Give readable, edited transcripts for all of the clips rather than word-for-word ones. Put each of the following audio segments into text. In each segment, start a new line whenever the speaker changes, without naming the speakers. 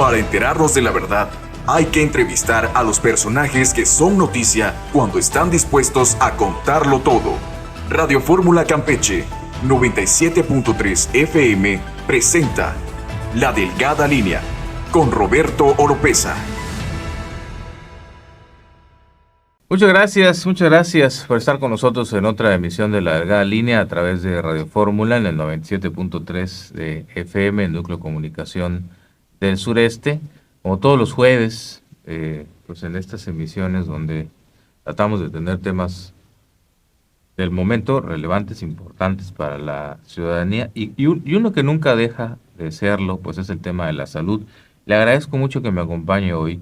Para enterarnos de la verdad, hay que entrevistar a los personajes que son noticia cuando están dispuestos a contarlo todo. Radio Fórmula Campeche 97.3 FM presenta La Delgada Línea con Roberto Oropeza.
Muchas gracias por estar con nosotros en otra emisión de La Delgada Línea a través de Radio Fórmula en el 97.3 de FM, el Núcleo de Comunicación del Sureste. Como todos los jueves, pues en estas emisiones donde tratamos de tener temas del momento relevantes, importantes para la ciudadanía y uno que nunca deja de serlo, pues es el tema de la salud. Le agradezco mucho que me acompañe hoy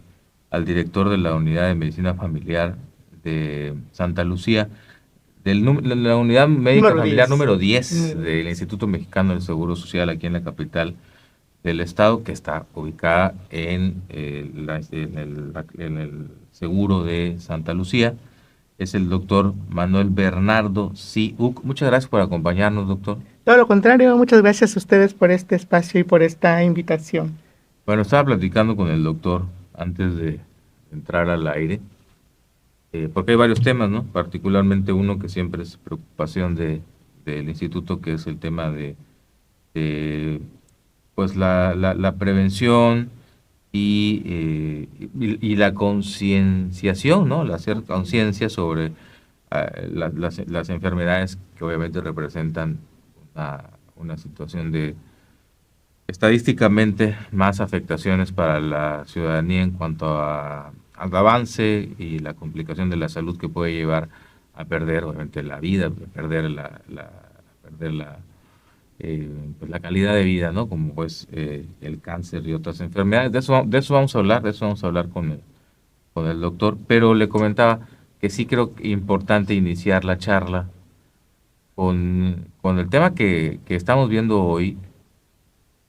al director de la Unidad de Medicina Familiar de Santa Lucía, de la Unidad Médica Familiar número 10 del Instituto Mexicano del Seguro Social aquí en la capital del estado, que está ubicada en el Seguro de Santa Lucía. Es el doctor Manuel Bernardo Siuk. Muchas gracias por acompañarnos, doctor.
Todo lo contrario, muchas gracias a ustedes por este espacio y por esta invitación.
Bueno, estaba platicando con el doctor antes de entrar al aire, porque hay varios temas, ¿no? Particularmente uno que siempre es preocupación del instituto, que es el tema de pues la prevención y la concienciación, ¿no? El hacer conciencia sobre las enfermedades que obviamente representan una situación de estadísticamente más afectaciones para la ciudadanía en cuanto al avance y la complicación de la salud que puede llevar a perder obviamente la vida, perder pues la calidad de vida, ¿no? Como pues el cáncer y otras enfermedades. De eso vamos a hablar con el doctor, pero le comentaba que sí creo que es importante iniciar la charla con el tema que estamos viendo hoy,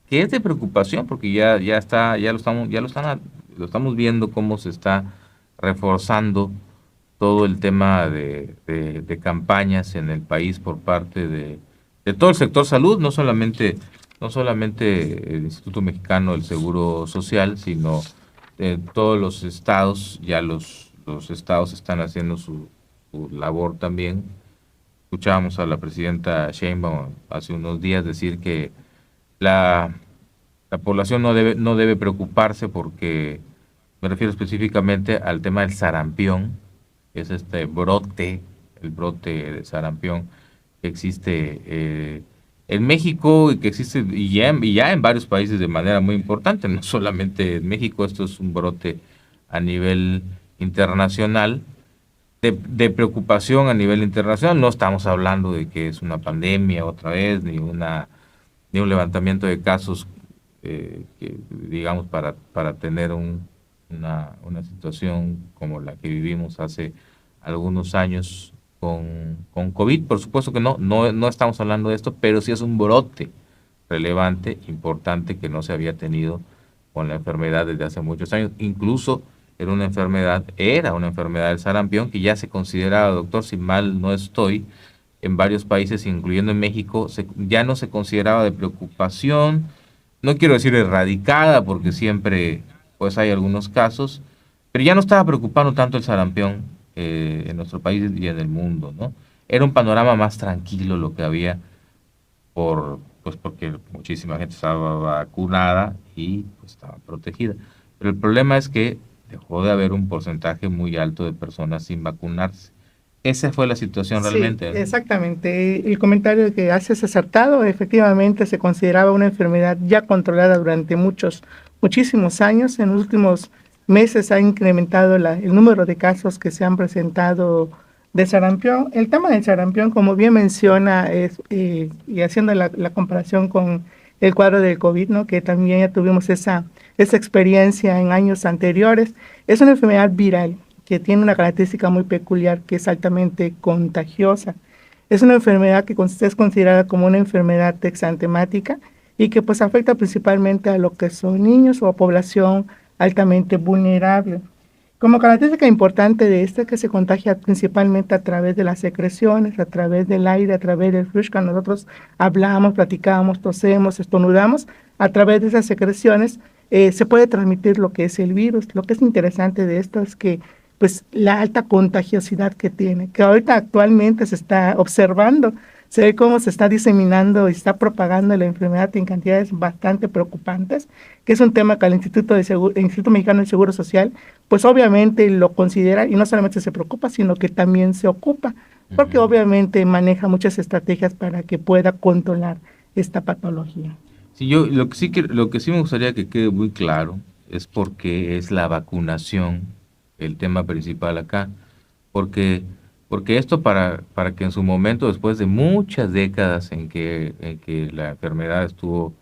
que es de preocupación, porque ya lo estamos viendo cómo se está reforzando todo el tema de campañas en el país por parte de todo el sector salud, no solamente el Instituto Mexicano del Seguro Social, sino todos los estados. Ya los estados están haciendo su labor también. Escuchábamos a la presidenta Sheinbaum hace unos días decir que la población no debe preocuparse, porque me refiero específicamente al tema del sarampión, que es el brote de sarampión que existe en México y que existe y ya en varios países de manera muy importante, no solamente en México. Esto es un brote a nivel internacional, de preocupación a nivel internacional. No estamos hablando de que es una pandemia otra vez, ni un levantamiento de casos que digamos para tener una situación como la que vivimos hace algunos años con COVID. Por supuesto que no estamos hablando de esto, pero sí es un brote relevante, importante, que no se había tenido con la enfermedad desde hace muchos años. Incluso era una enfermedad del sarampión que ya se consideraba, doctor, si mal no estoy, en varios países, incluyendo en México, ya no se consideraba de preocupación. No quiero decir erradicada, porque siempre pues hay algunos casos, pero ya no estaba preocupando tanto el sarampión en nuestro país y en el mundo, ¿no? Era un panorama más tranquilo lo que había, porque muchísima gente estaba vacunada y pues estaba protegida. Pero el problema es que dejó de haber un porcentaje muy alto de personas sin vacunarse. Esa fue la situación realmente.
Sí, exactamente. El comentario que haces es acertado. Efectivamente, se consideraba una enfermedad ya controlada durante muchísimos años. En los últimos meses ha incrementado el número de casos que se han presentado de sarampión. El tema del sarampión, como bien menciona, y haciendo la comparación con el cuadro del COVID, ¿no? Que también ya tuvimos esa experiencia en años anteriores, es una enfermedad viral que tiene una característica muy peculiar, que es altamente contagiosa. Es una enfermedad que es considerada como una enfermedad exantemática y que pues afecta principalmente a lo que son niños o a población altamente vulnerable. Como característica importante de esta, que se contagia principalmente a través de las secreciones, a través del aire, a través del flujo, cuando nosotros hablamos, platicamos, tosemos, estornudamos, a través de esas secreciones se puede transmitir lo que es el virus. Lo que es interesante de esto es que pues la alta contagiosidad que tiene, que ahorita actualmente se está observando, se ve cómo se está diseminando y está propagando la enfermedad en cantidades bastante preocupantes, que es un tema que el Instituto Mexicano del Seguro Social, pues obviamente lo considera y no solamente se preocupa, sino que también se ocupa, porque obviamente maneja muchas estrategias para que pueda controlar esta patología.
Sí, yo lo que sí me gustaría que quede muy claro es por qué es la vacunación el tema principal acá, porque esto para que en su momento, después de muchas décadas en que la enfermedad estuvo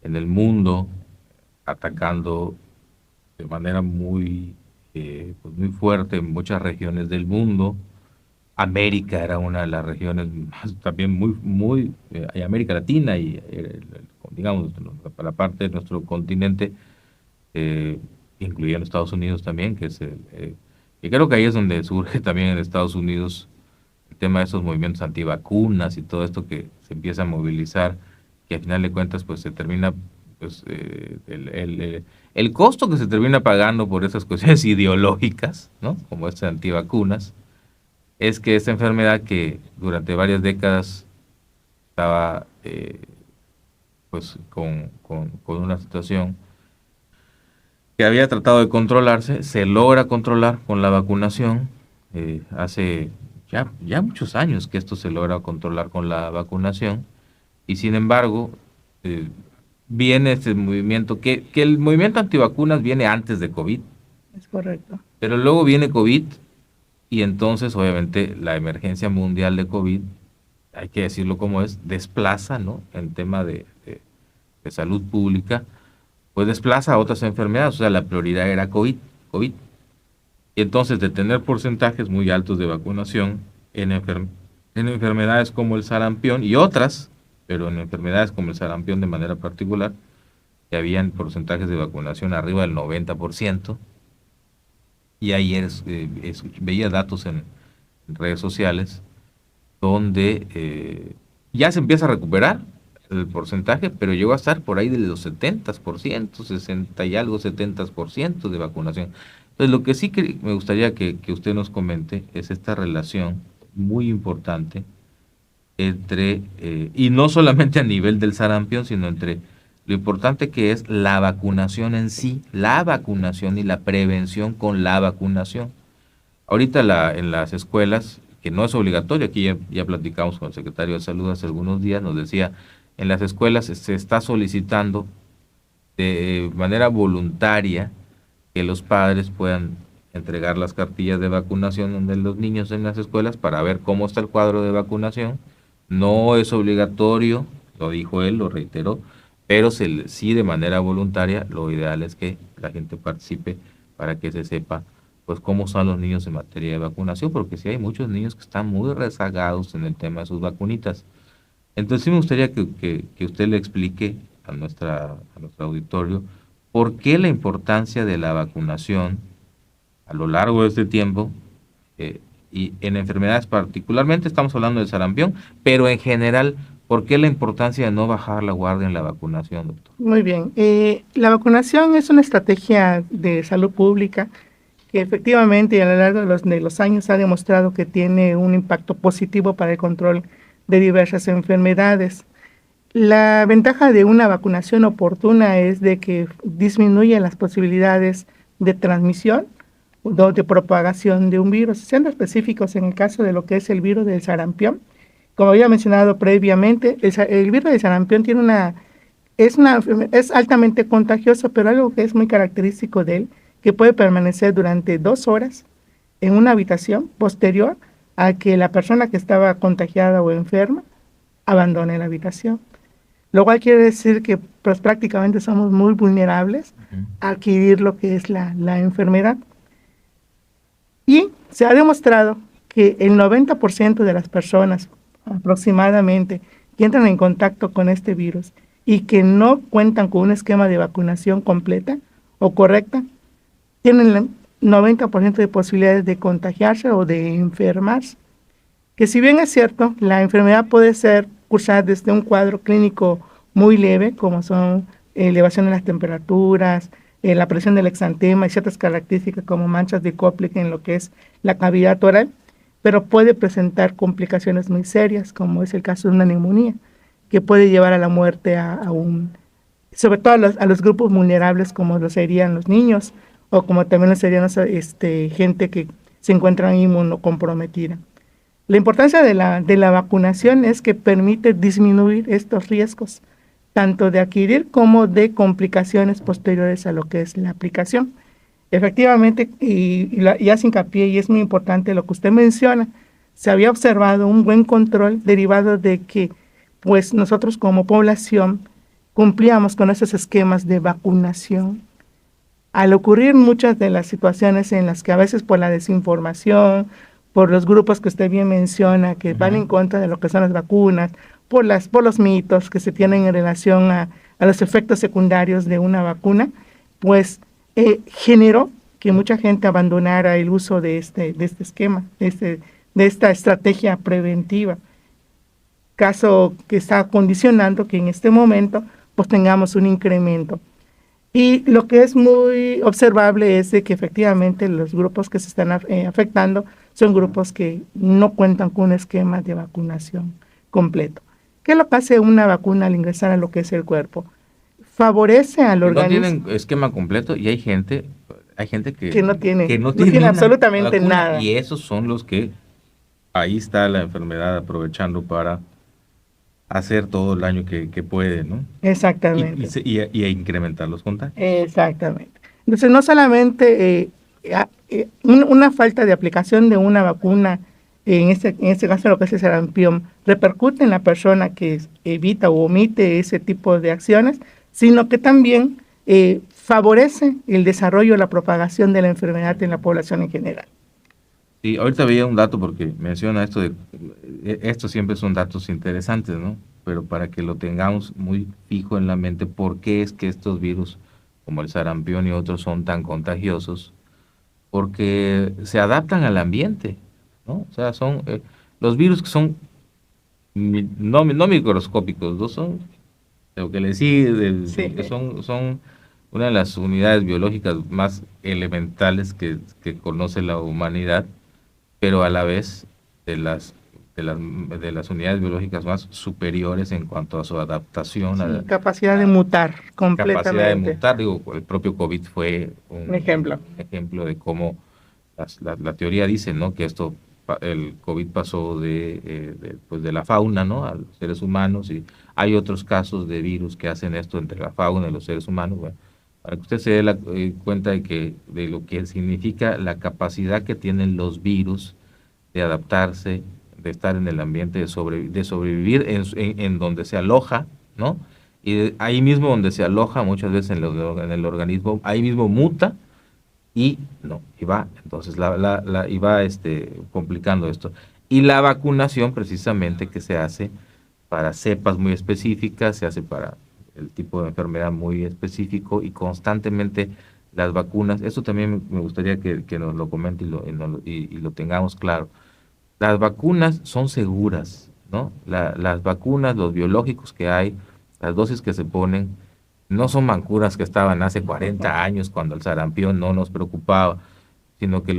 en el mundo atacando de manera pues muy fuerte en muchas regiones del mundo. América era una de las regiones más, también muy América Latina y digamos la parte de nuestro continente, incluyendo Estados Unidos también, que es y creo que ahí es donde surge también en Estados Unidos el tema de esos movimientos antivacunas y todo esto que se empieza a movilizar, que al final de cuentas pues se termina pues el costo que se termina pagando por esas cuestiones ideológicas, ¿no? Como estas antivacunas, es que esta enfermedad que durante varias décadas estaba pues con una situación que había tratado de controlarse, se logra controlar con la vacunación. Hace ya muchos años que esto se logra controlar con la vacunación, y sin embargo viene este movimiento, que el movimiento antivacunas viene antes de COVID.
Es correcto.
Pero luego viene COVID, y entonces obviamente la emergencia mundial de COVID, hay que decirlo como es, desplaza, ¿no? En tema de salud pública, pues desplaza a otras enfermedades. O sea, la prioridad era COVID. Y entonces, de tener porcentajes muy altos de vacunación en enfermedades como el sarampión y otras, pero en enfermedades como el sarampión de manera particular, que habían porcentajes de vacunación arriba del 90%, y ayer veía datos en redes sociales donde ya se empieza a recuperar el porcentaje, pero llegó a estar por ahí de los 70%, 60 y algo, 70% de vacunación. Entonces, lo que sí que me gustaría que usted nos comente es esta relación muy importante entre, y no solamente a nivel del sarampión, sino entre lo importante que es la vacunación en sí, la vacunación y la prevención con la vacunación. Ahorita en las escuelas, que no es obligatorio, aquí ya platicamos con el secretario de Salud hace algunos días, nos decía, en las escuelas se está solicitando de manera voluntaria que los padres puedan entregar las cartillas de vacunación de los niños en las escuelas para ver cómo está el cuadro de vacunación. No es obligatorio, lo dijo él, lo reiteró, pero sí de manera voluntaria, lo ideal es que la gente participe para que se sepa pues cómo son los niños en materia de vacunación, porque sí hay muchos niños que están muy rezagados en el tema de sus vacunitas. Entonces sí me gustaría que usted le explique a nuestro auditorio por qué la importancia de la vacunación a lo largo de este tiempo, y en enfermedades particularmente, estamos hablando del sarampión, pero en general, ¿por qué la importancia de no bajar la guardia en la vacunación, doctor?
Muy bien. La vacunación es una estrategia de salud pública que efectivamente a lo largo de los años ha demostrado que tiene un impacto positivo para el control de diversas enfermedades. La ventaja de una vacunación oportuna es de que disminuye las posibilidades de transmisión o de propagación de un virus. Siendo específicos en el caso de lo que es el virus del sarampión, como había mencionado previamente, el virus del sarampión es altamente contagioso, pero algo que es muy característico de él, que puede permanecer durante 2 horas en una habitación posterior a que la persona que estaba contagiada o enferma abandone la habitación. Lo cual quiere decir que pues, prácticamente somos muy vulnerables a adquirir lo que es la enfermedad. Y se ha demostrado que el 90% de las personas aproximadamente que entran en contacto con este virus y que no cuentan con un esquema de vacunación completa o correcta, tienen el 90% de posibilidades de contagiarse o de enfermarse. Que si bien es cierto, la enfermedad puede ser cursada desde un cuadro clínico muy leve, como son elevación de las temperaturas, la presión del exantema y ciertas características como manchas de Koplik en lo que es la cavidad oral, pero puede presentar complicaciones muy serias, como es el caso de una neumonía, que puede llevar a la muerte sobre todo a los grupos vulnerables, como lo serían los niños, o como también lo serían gente que se encuentra inmunocomprometida. La importancia de la vacunación es que permite disminuir estos riesgos, tanto de adquirir como de complicaciones posteriores a lo que es la aplicación. Efectivamente, y hace hincapié, y es muy importante lo que usted menciona, se había observado un buen control derivado de que pues nosotros como población cumplíamos con esos esquemas de vacunación. Al ocurrir muchas de las situaciones en las que a veces por la desinformación, por los grupos que usted bien menciona, que van en contra de lo que son las vacunas, por los mitos que se tienen en relación a los efectos secundarios de una vacuna, pues generó que mucha gente abandonara el uso de este esquema, de esta estrategia preventiva. Caso que está condicionando que en este momento pues tengamos un incremento. Y lo que es muy observable es de que efectivamente los grupos que se están afectando son grupos que no cuentan con un esquema de vacunación completo. ¿Qué es lo que hace una vacuna al ingresar a lo que es el cuerpo? Favorece al organismo.
No tienen esquema completo y hay gente
que no tiene absolutamente nada.
Y esos son los que ahí está la enfermedad aprovechando para hacer todo el daño que puede, ¿no?
Exactamente.
Y incrementar los contagios.
Exactamente. Entonces, no solamente una falta de aplicación de una vacuna, en este caso lo que es el sarampión, repercute en la persona que evita o omite ese tipo de acciones, sino que también favorece el desarrollo o la propagación de la enfermedad en la población en general.
Sí, ahorita veía un dato porque menciona estos siempre son datos interesantes, ¿no? Pero para que lo tengamos muy fijo en la mente, ¿por qué es que estos virus, como el sarampión y otros, son tan contagiosos? Porque se adaptan al ambiente, ¿no? O sea, son los virus que son no microscópicos, no son lo que les sigue, que son una de las unidades biológicas más elementales que conoce la humanidad, pero a la vez de las unidades biológicas más superiores en cuanto a su adaptación.
Capacidad de mutar completamente.
Capacidad de mutar, el propio COVID fue un ejemplo de cómo la teoría dice, ¿no? Que el COVID pasó de la fauna, ¿no? A los seres humanos, y hay otros casos de virus que hacen esto entre la fauna y los seres humanos. Bueno, para que usted se dé cuenta de lo que significa la capacidad que tienen los virus de adaptarse, de estar en el ambiente, de sobrevivir en donde se aloja, ¿no? Y ahí mismo donde se aloja, muchas veces en el organismo, ahí mismo muta y va, entonces va complicando esto. Y la vacunación precisamente que se hace para cepas muy específicas, se hace para el tipo de enfermedad muy específico, y constantemente las vacunas, esto también me gustaría que nos lo comente y lo tengamos claro. Las vacunas son seguras, ¿no? Las vacunas, los biológicos que hay, las dosis que se ponen, no son vacunas que estaban hace 40 años cuando el sarampión no nos preocupaba, sino que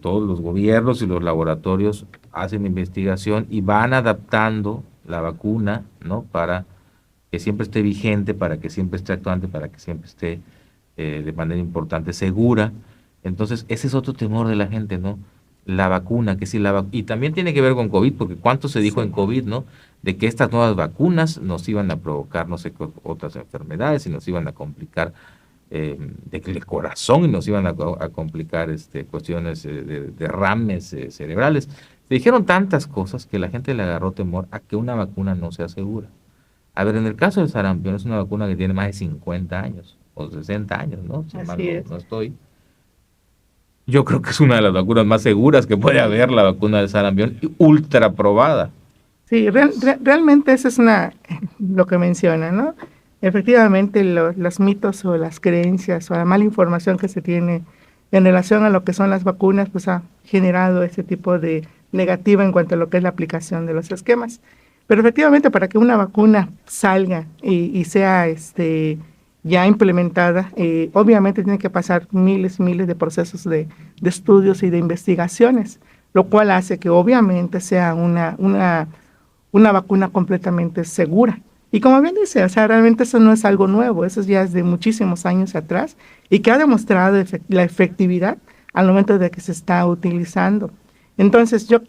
todos los gobiernos y los laboratorios hacen investigación y van adaptando la vacuna, ¿no? Para que siempre esté vigente, para que siempre esté actuante, para que siempre esté de manera importante segura. Entonces, ese es otro temor de la gente, ¿no? La vacuna, y también tiene que ver con COVID, porque cuánto se dijo en COVID, ¿no? De que estas nuevas vacunas nos iban a provocar, no sé, otras enfermedades, y nos iban a complicar del corazón, y nos iban a complicar cuestiones de derrames cerebrales. Se dijeron tantas cosas que la gente le agarró temor a que una vacuna no sea segura. A ver, en el caso del sarampión, es una vacuna que tiene más de 50 años, o 60 años, ¿no? Si mal no estoy. Yo creo que es una de las vacunas más seguras que puede haber, la vacuna del sarampión, ultra probada.
Sí, realmente eso es lo que menciona, ¿no? Efectivamente, los mitos o las creencias o la mala información que se tiene en relación a lo que son las vacunas, pues ha generado ese tipo de negativa en cuanto a lo que es la aplicación de los esquemas. Pero efectivamente, para que una vacuna salga y sea ya implementada, obviamente tiene que pasar miles y miles de procesos de estudios y de investigaciones, lo cual hace que obviamente sea una vacuna completamente segura. Y como bien dice, o sea, realmente eso no es algo nuevo, eso ya es de muchísimos años atrás y que ha demostrado la efectividad al momento de que se está utilizando. Entonces yo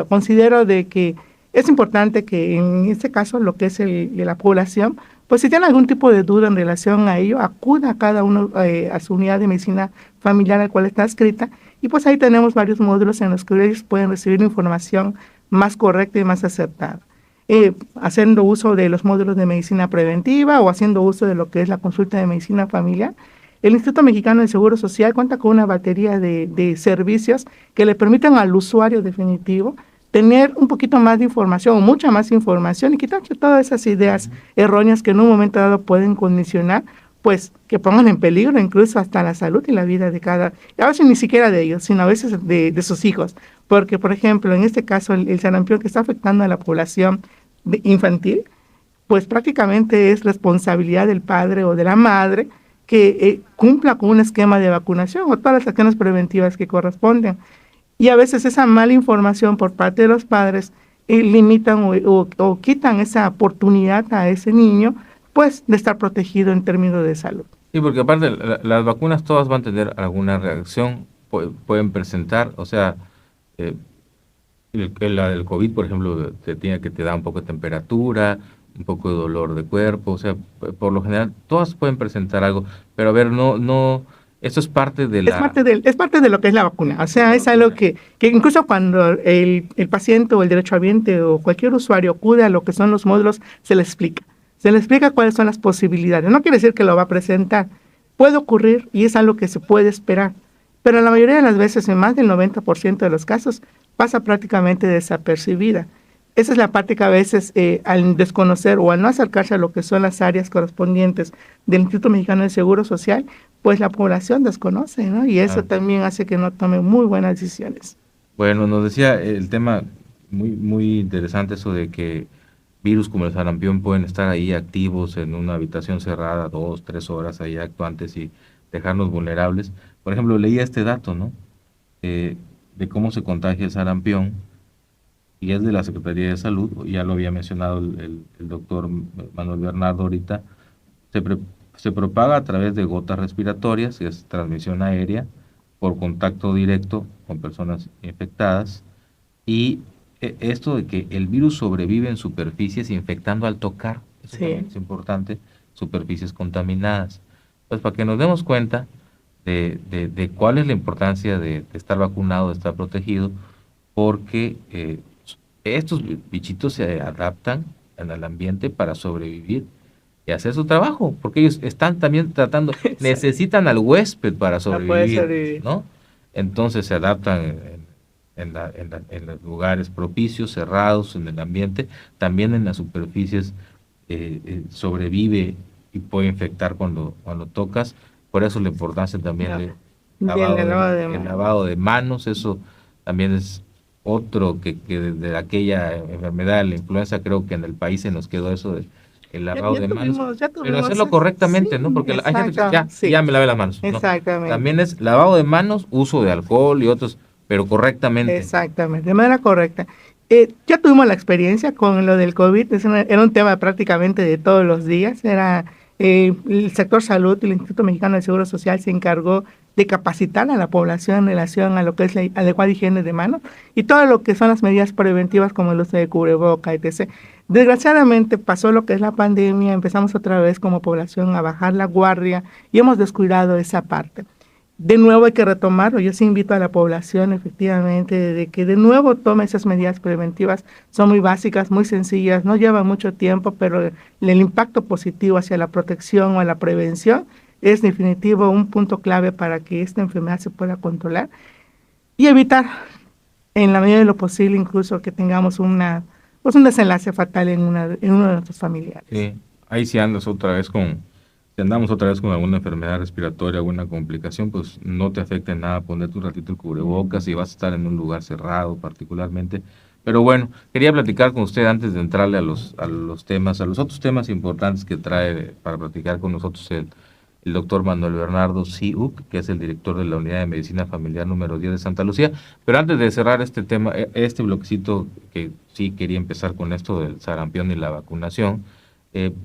considero de que es importante que en este caso lo que es la población, pues si tiene algún tipo de duda en relación a ello, acuda a cada uno a su unidad de medicina familiar al cual está adscrita, y pues ahí tenemos varios módulos en los que ellos pueden recibir información más correcta y más acertada. Haciendo uso de los módulos de medicina preventiva o haciendo uso de lo que es la consulta de medicina familiar, el Instituto Mexicano del Seguro Social cuenta con una batería de servicios que le permitan al usuario definitivo tener un poquito más de información o mucha más información y quitarse todas esas ideas erróneas que en un momento dado pueden condicionar, pues que pongan en peligro incluso hasta la salud y la vida de a veces ni siquiera de ellos, sino a veces de sus hijos. Porque, por ejemplo, en este caso, el sarampión que está afectando a la población infantil, pues prácticamente es responsabilidad del padre o de la madre que cumpla con un esquema de vacunación o todas las acciones preventivas que corresponden. Y a veces esa mala información por parte de los padres limitan o quitan esa oportunidad a ese niño, pues, de estar protegido en términos de salud.
Sí, porque aparte las vacunas todas van a tener alguna reacción, pueden presentar, o sea, la del COVID, por ejemplo, te da un poco de temperatura, un poco de dolor de cuerpo, o sea, por lo general, todas pueden presentar algo, pero a ver, eso es parte de
Es parte de lo que es la vacuna, o sea, es algo que incluso cuando el paciente o el derechohabiente o cualquier usuario acude a lo que son los módulos, se le explica cuáles son las posibilidades. No quiere decir que lo va a presentar, puede ocurrir y es algo que se puede esperar, pero la mayoría de las veces, en más del 90% de los casos, pasa prácticamente desapercibida. Esa es la parte que a veces al desconocer o al no acercarse a lo que son las áreas correspondientes del Instituto Mexicano del Seguro Social, pues la población desconoce, ¿no? Y eso también hace que no tome muy buenas decisiones.
Bueno, nos decía el tema muy, muy interesante, eso de que virus como el sarampión pueden estar ahí activos en una habitación cerrada 2, 3 horas ahí actuantes y dejarnos vulnerables. Por ejemplo, leía este dato, ¿no? De cómo se contagia el sarampión, y es de la Secretaría de Salud, ya lo había mencionado el doctor Manuel Bernardo ahorita, se propaga a través de gotas respiratorias, que es transmisión aérea, por contacto directo con personas infectadas, y esto de que el virus sobrevive en superficies infectando al tocar, eso también es importante, superficies contaminadas. Pues para que nos demos cuenta de cuál es la importancia de estar vacunado, de estar protegido, porque estos bichitos se adaptan al ambiente para sobrevivir y hacer su trabajo, porque ellos están también tratando, necesitan al huésped para sobrevivir, ¿no? Entonces se adaptan en los lugares propicios, cerrados, en el ambiente, también en las superficies sobrevive y puede infectar cuando tocas. Por eso la importancia también del lavado de manos, eso también es otro que desde aquella enfermedad de la influenza, creo que en el país se nos quedó eso el lavado de manos, pero hacerlo correctamente, ¿no? Porque hay gente que ya me lavé las manos, ¿no?
Exactamente.
También es lavado de manos, uso de alcohol y otros, pero correctamente.
Exactamente, de manera correcta. Ya tuvimos la experiencia con lo del COVID, era un tema prácticamente de todos los días, el sector salud y el Instituto Mexicano del Seguro Social se encargó de capacitar a la población en relación a lo que es la adecuada higiene de manos y todo lo que son las medidas preventivas como el uso de cubreboca, etc. Desgraciadamente pasó lo que es la pandemia, empezamos otra vez como población a bajar la guardia y hemos descuidado esa parte. De nuevo hay que retomarlo, yo sí invito a la población efectivamente de que de nuevo tome esas medidas preventivas, son muy básicas, muy sencillas, no llevan mucho tiempo, pero el impacto positivo hacia la protección o a la prevención es definitivo un punto clave para que esta enfermedad se pueda controlar y evitar en la medida de lo posible incluso que tengamos un desenlace fatal en uno de nuestros familiares.
Sí, ahí sí andas otra vez si andamos otra vez con alguna enfermedad respiratoria, alguna complicación, pues no te afecta en nada ponerte un ratito el cubrebocas y vas a estar en un lugar cerrado particularmente, Pero bueno, quería platicar con usted antes de entrarle a los temas, a los otros temas importantes que trae para platicar con nosotros el doctor Manuel Bernardo Siuk, que es el director de la Unidad de Medicina Familiar número 10 de Santa Lucía. Pero antes de cerrar este tema, este bloquecito, que sí quería empezar con esto del sarampión y la vacunación,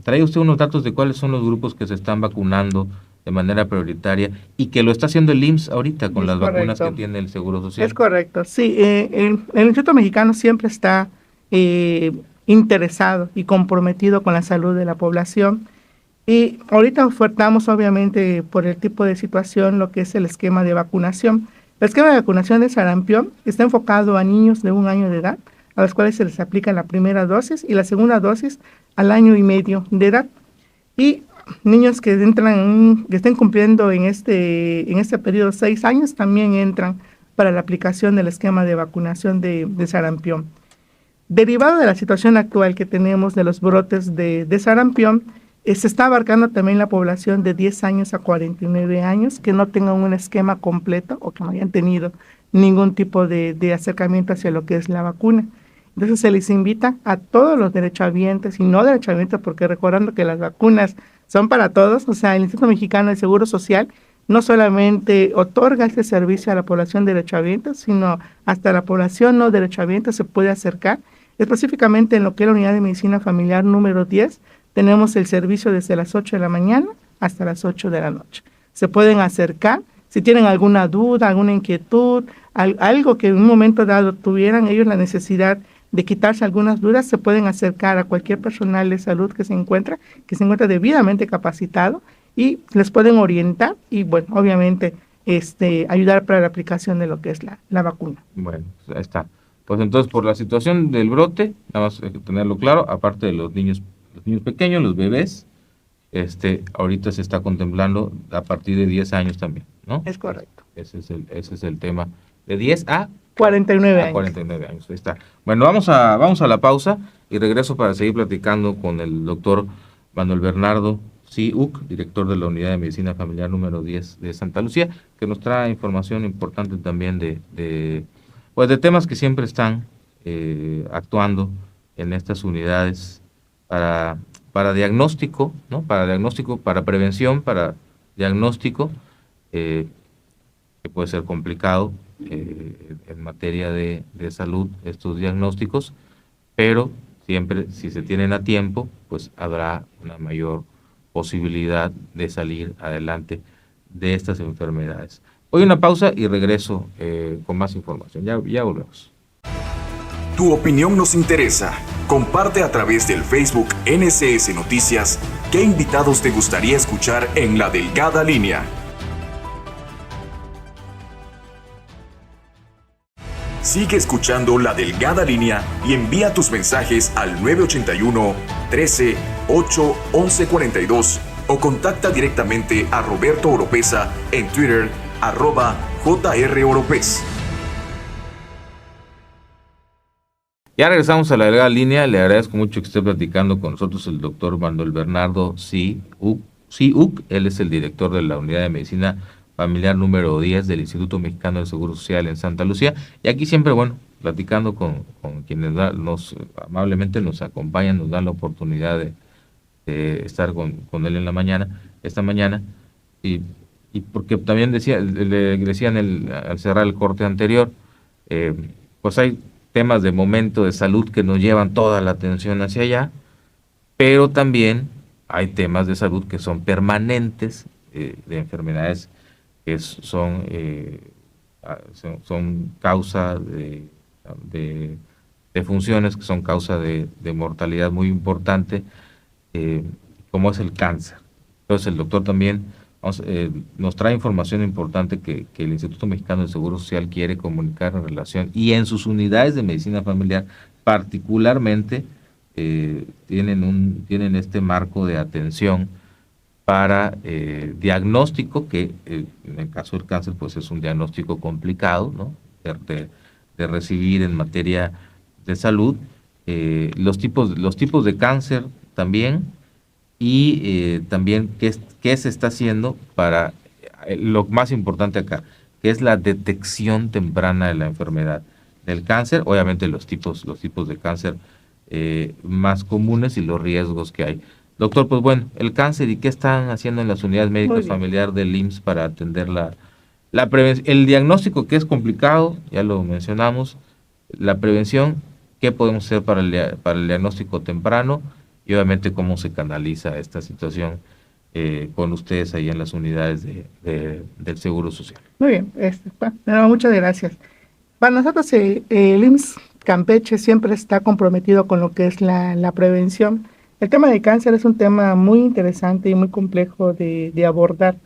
trae usted unos datos de cuáles son los grupos que se están vacunando de manera prioritaria y que lo está haciendo el IMSS ahorita con las vacunas que tiene el Seguro Social.
Es correcto, sí. El Instituto Mexicano siempre está interesado y comprometido con la salud de la población. Y ahorita ofertamos, obviamente, por el tipo de situación, lo que es el esquema de vacunación. El esquema de vacunación de sarampión está enfocado a niños de 1 año de edad, a los cuales se les aplica la primera dosis y la segunda dosis al 1 año y medio de edad. Y niños que estén cumpliendo en este periodo 6 años también entran para la aplicación del esquema de vacunación de sarampión. Derivado de la situación actual que tenemos de los brotes de sarampión, se está abarcando también la población de 10 años a 49 años que no tengan un esquema completo o que no hayan tenido ningún tipo de acercamiento hacia lo que es la vacuna. Entonces se les invita a todos los derechohabientes y no derechohabientes, porque recordando que las vacunas son para todos, o sea, el Instituto Mexicano del Seguro Social no solamente otorga este servicio a la población derechohabiente, sino hasta la población no derechohabiente se puede acercar. Específicamente en lo que es la Unidad de Medicina Familiar número 10, tenemos el servicio desde las 8 de la mañana hasta las 8 de la noche. Se pueden acercar, si tienen alguna duda, alguna inquietud, algo que en un momento dado tuvieran ellos la necesidad de quitarse algunas dudas, se pueden acercar a cualquier personal de salud que se encuentra debidamente capacitado y les pueden orientar y, bueno, obviamente, ayudar para la aplicación de lo que es la vacuna.
Bueno, ahí está. Pues entonces, por la situación del brote, nada más hay que tenerlo claro, aparte de los niños pequeños, los bebés, ahorita se está contemplando a partir de 10 años también, ¿no?
Es correcto.
Ese es el tema, de 10 a
49 años.
49 años, ahí está. Bueno, vamos a la pausa y regreso para seguir platicando con el doctor Manuel Bernardo Siuk, director de la Unidad de Medicina Familiar número 10 de Santa Lucía, que nos trae información importante también de temas que siempre están actuando en estas unidades para diagnóstico, ¿no? Para diagnóstico, para prevención, para diagnóstico, que puede ser complicado en materia de salud estos diagnósticos, pero siempre si se tienen a tiempo, pues habrá una mayor posibilidad de salir adelante de estas enfermedades. Voy a una pausa y regreso con más información. Ya volvemos.
Tu opinión nos interesa. Comparte a través del Facebook NSS Noticias qué invitados te gustaría escuchar en La Delgada Línea. Sigue escuchando La Delgada Línea y envía tus mensajes al 981 13 8 11 42 o contacta directamente a Roberto Oropesa en Twitter @JROropez.
Ya regresamos a La Delgada Línea. Le agradezco mucho que esté platicando con nosotros el doctor Manuel Bernardo Siuk. Él es el director de la Unidad de Medicina Familiar número 10 del Instituto Mexicano del Seguro Social en Santa Lucía. Y aquí siempre, platicando con quienes amablemente nos acompañan, nos dan la oportunidad de estar con él en la mañana, esta mañana. Y porque también le decían al cerrar el corte anterior, pues hay temas de momento de salud que nos llevan toda la atención hacia allá, pero también hay temas de salud que son permanentes, de enfermedades que son causa de funciones que son causa de mortalidad muy importante, como es el cáncer. Entonces el doctor también nos trae información importante que el Instituto Mexicano del Seguro Social quiere comunicar en relación, y en sus unidades de medicina familiar particularmente tienen este marco de atención para diagnóstico, que en el caso del cáncer pues es un diagnóstico complicado, ¿no? de recibir en materia de salud, los tipos de cáncer también, y también qué se está haciendo para lo más importante acá, que es la detección temprana de la enfermedad. del cáncer, obviamente los tipos de cáncer más comunes y los riesgos que hay. Doctor, pues bueno, el cáncer y qué están haciendo en las unidades médicas familiar del IMSS para atender la prevención, el diagnóstico que es complicado, ya lo mencionamos, la prevención, qué podemos hacer para el diagnóstico temprano y obviamente cómo se canaliza esta situación con ustedes ahí en las unidades del Seguro Social.
Muy bien, muchas gracias. Para nosotros el IMSS Campeche siempre está comprometido con lo que es la prevención. El tema de cáncer es un tema muy interesante y muy complejo de abordar,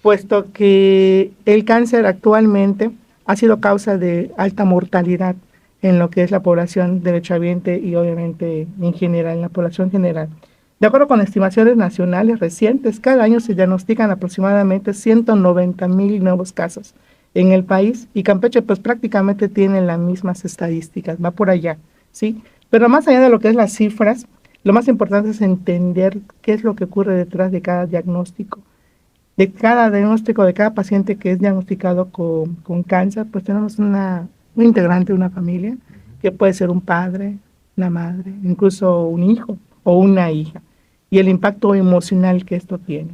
puesto que el cáncer actualmente ha sido causa de alta mortalidad en lo que es la población derechohabiente y obviamente en general, en la población general. De acuerdo con estimaciones nacionales recientes, cada año se diagnostican aproximadamente 190,000 nuevos casos en el país y Campeche pues prácticamente tiene las mismas estadísticas, va por allá, ¿sí? Pero más allá de lo que es las cifras, lo más importante es entender qué es lo que ocurre detrás de cada diagnóstico. De cada paciente que es diagnosticado con cáncer, pues tenemos un integrante de una familia, que puede ser un padre, una madre, incluso un hijo o una hija, y el impacto emocional que esto tiene.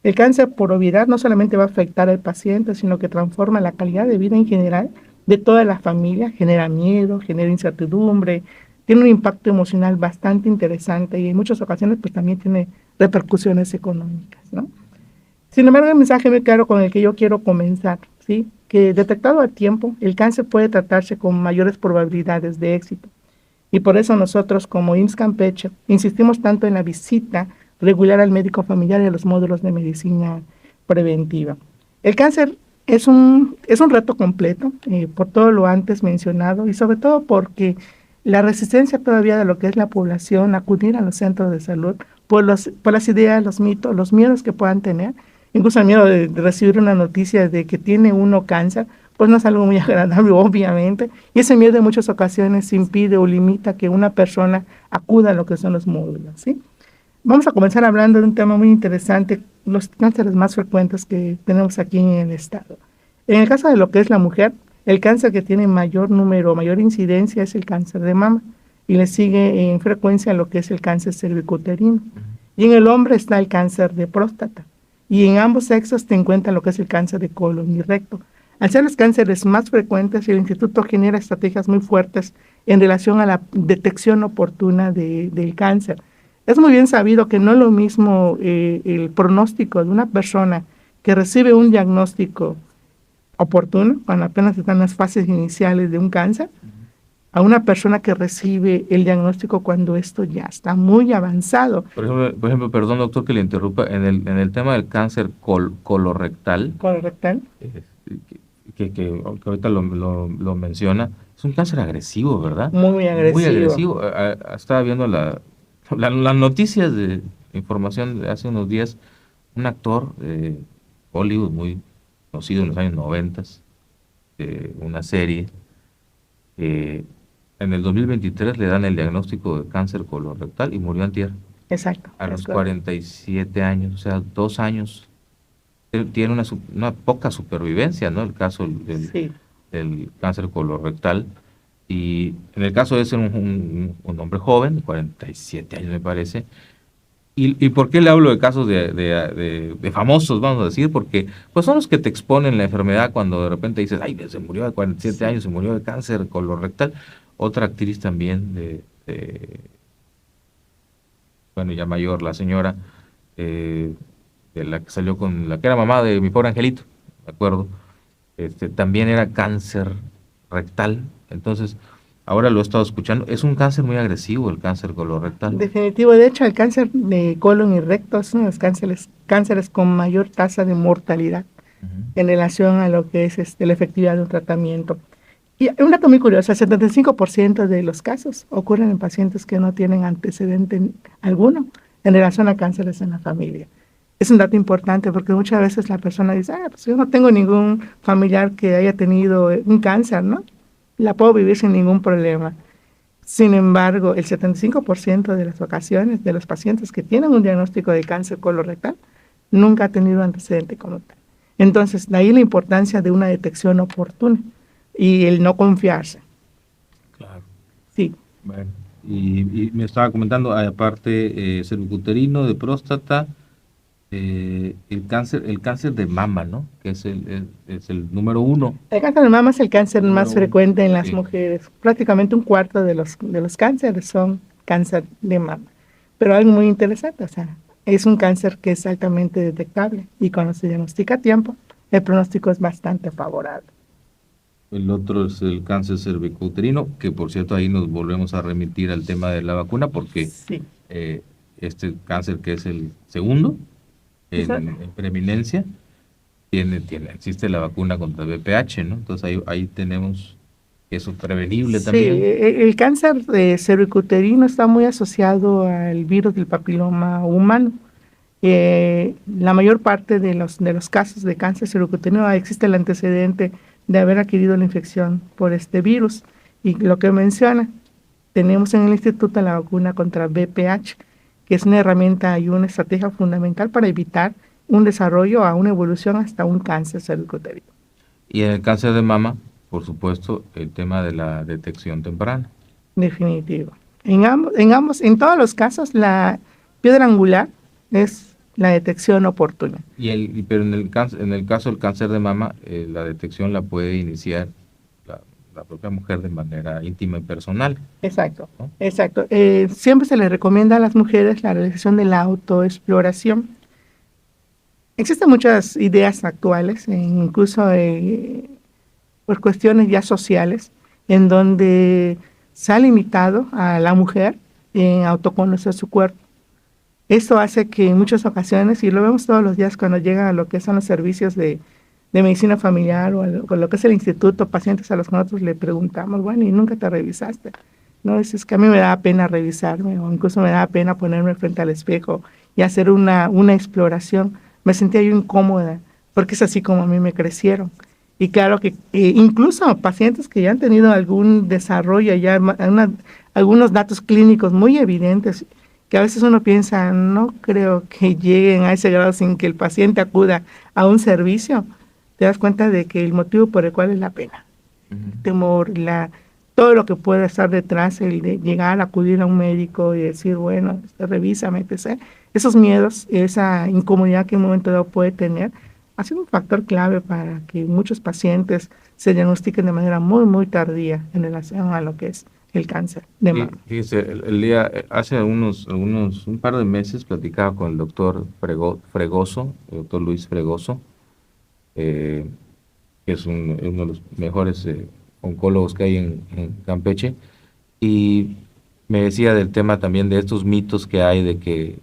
El cáncer por obesidad no solamente va a afectar al paciente, sino que transforma la calidad de vida en general de toda la familia, genera miedo, genera incertidumbre, tiene un impacto emocional bastante interesante y en muchas ocasiones pues también tiene repercusiones económicas, ¿no? Sin embargo, el mensaje muy claro con el que yo quiero comenzar, ¿sí? Que detectado a tiempo, el cáncer puede tratarse con mayores probabilidades de éxito. Y por eso nosotros como IMSS Campeche insistimos tanto en la visita regular al médico familiar y a los módulos de medicina preventiva. El cáncer es un reto completo por todo lo antes mencionado y sobre todo porque la resistencia todavía de lo que es la población a acudir a los centros de salud por las ideas, los mitos, los miedos que puedan tener, incluso el miedo de recibir una noticia de que tiene uno cáncer, pues no es algo muy agradable, obviamente, y ese miedo en muchas ocasiones impide o limita que una persona acuda a lo que son los módulos, ¿sí? Vamos a comenzar hablando de un tema muy interesante, los cánceres más frecuentes que tenemos aquí en el estado. En el caso de lo que es la mujer, el cáncer que tiene mayor número, mayor incidencia es el cáncer de mama, y le sigue en frecuencia lo que es el cáncer cervicuterino. Y en el hombre está el cáncer de próstata, y en ambos sexos te encuentra lo que es el cáncer de colon y recto. Al ser los cánceres más frecuentes, el instituto genera estrategias muy fuertes en relación a la detección oportuna del cáncer. Es muy bien sabido que no es lo mismo el pronóstico de una persona que recibe un diagnóstico oportuno, cuando apenas están las fases iniciales de un cáncer, a una persona que recibe el diagnóstico cuando esto ya está muy avanzado.
Por ejemplo, perdón doctor que le interrumpa, en el tema del cáncer colorectal, que ahorita lo menciona, es un cáncer agresivo, ¿verdad?
Muy agresivo.
Muy agresivo. Estaba viendo las noticias de información de hace unos días, un actor de Hollywood muy conocido en los años 90, una serie, en el 2023 le dan el diagnóstico de cáncer colorectal y murió antier.
Exacto.
A los 47 años, o sea, 2 años. Tiene una poca supervivencia, ¿no? El caso del cáncer colorectal. Y en el caso de ser un hombre joven, 47 años me parece. ¿Y por qué le hablo de casos de famosos, vamos a decir? Porque pues son los que te exponen la enfermedad cuando de repente dices, ay, se murió de 47 años, se murió de cáncer colorectal. Otra actriz también bueno, ya mayor, la señora, de la que salió con la que era mamá de Mi Pobre Angelito, ¿de acuerdo? También era cáncer rectal. Entonces, ahora lo he estado escuchando, es un cáncer muy agresivo el cáncer colorectal.
Definitivo, de hecho el cáncer de colon y recto es uno de los cánceres con mayor tasa de mortalidad en relación a lo que es la efectividad de un tratamiento. Y un dato muy curioso, el 75% de los casos ocurren en pacientes que no tienen antecedente alguno en relación a cánceres en la familia. Es un dato importante porque muchas veces la persona dice, pues yo no tengo ningún familiar que haya tenido un cáncer, ¿no? La puedo vivir sin ningún problema. Sin embargo, el 75% de las ocasiones de los pacientes que tienen un diagnóstico de cáncer colorectal nunca ha tenido antecedente como tal. Entonces, de ahí la importancia de una detección oportuna y el no confiarse. Sí.
Bueno, y me estaba comentando, aparte, cervicuterino, de próstata, el cáncer de mama, ¿no? Que es el número uno.
El cáncer de mama es el cáncer
Número
más
uno.
frecuente en las
Sí.
mujeres. Prácticamente un cuarto de los cánceres son cáncer de mama. Pero algo muy interesante, o sea, es un cáncer que es altamente detectable y cuando se diagnostica a tiempo, el pronóstico es bastante favorable.
El otro es el cáncer cervicouterino, que por cierto ahí nos volvemos a remitir al tema de la vacuna, porque
Sí.
este cáncer que es el segundo en preeminencia, existe la vacuna contra VPH, ¿no? Entonces ahí tenemos eso prevenible
Sí,
también.
el cáncer cervicuterino está muy asociado al virus del papiloma humano. La mayor parte de los casos de cáncer cervicuterino existe el antecedente de haber adquirido la infección por este virus. Y lo que menciona, tenemos en el instituto la vacuna contra VPH, que es una herramienta y una estrategia fundamental para evitar un desarrollo a una evolución hasta un cáncer cervicuterino.
Y en el cáncer de mama, por supuesto, el tema de la detección temprana.
Definitivo. En todos los casos, la piedra angular es la detección oportuna.
Pero en el caso del cáncer de mama, la detección la puede iniciar la propia mujer de manera íntima y personal.
Exacto,
¿no?
exacto. Siempre se les recomienda a las mujeres la realización de la autoexploración. Existen muchas ideas actuales, incluso por cuestiones ya sociales, en donde se ha limitado a la mujer en autoconocer su cuerpo. Esto hace que en muchas ocasiones, y lo vemos todos los días cuando llegan a lo que son los servicios de medicina familiar o lo que es el instituto, pacientes a los que nosotros le preguntamos, bueno, ¿y nunca te revisaste? No, es que a mí me da pena revisarme o incluso me da pena ponerme frente al espejo y hacer una exploración. Me sentía yo incómoda porque es así como a mí me crecieron. Y claro que incluso pacientes que ya han tenido algún desarrollo, ya algunos datos clínicos muy evidentes, que a veces uno piensa, no creo que lleguen a ese grado sin que el paciente acuda a un servicio, te das cuenta de que el motivo por el cual es la pena, el temor, todo lo que puede estar detrás, el de llegar a acudir a un médico y decir, bueno, revísame, etc. Esos miedos, esa incomodidad que en un momento dado puede tener, ha sido un factor clave para que muchos pacientes se diagnostiquen de manera muy, muy tardía en relación a lo que es el cáncer de mama.
Fíjese, hace un par de meses platicaba con el doctor Fregoso, el doctor Luis Fregoso, que es uno de los mejores oncólogos que hay en Campeche, y me decía del tema también de estos mitos que hay de que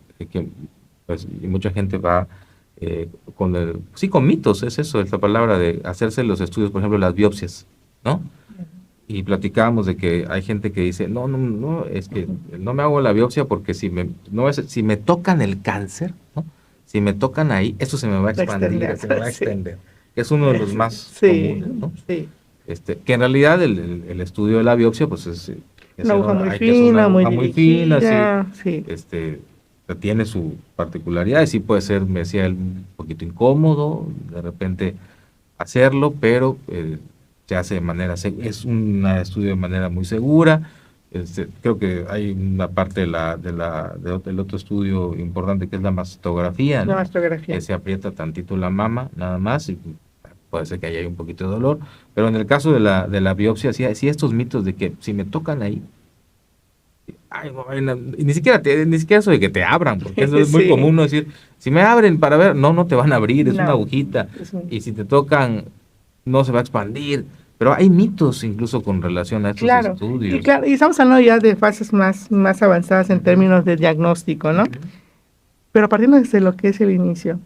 pues, y mucha gente va con mitos, es eso, es la palabra de hacerse los estudios, por ejemplo, las biopsias, ¿no? Y platicábamos de que hay gente que dice, no, es que no me hago la biopsia porque si me tocan el cáncer, ¿no? Si me tocan ahí, eso se me va a expandir, se me va a extender. Que es uno de los más comunes, ¿no?
Sí.
Que en realidad el estudio de la biopsia, pues es
una aguja muy fina, muy dirigida,
sí. Tiene su particularidad, y sí puede ser, me decía él, un poquito incómodo de repente hacerlo, pero se hace de manera es un estudio de manera muy segura. Creo que hay una parte del otro estudio importante que es la mastografía, ¿no?
La mastografía.
Que se aprieta tantito la mama, nada más, y puede ser que haya un poquito de dolor, pero en el caso de la biopsia, sí estos mitos de que si me tocan ahí, ay, no, ni siquiera eso de que te abran, porque eso es muy común, ¿no? Decir, si me abren para ver, no te van a abrir, es una agujita, y si te tocan, no se va a expandir. Pero hay mitos incluso con relación a estos estudios.
Y estamos hablando ya de fases más avanzadas en términos de diagnóstico, ¿no? Pero partiendo desde lo que es el inicio,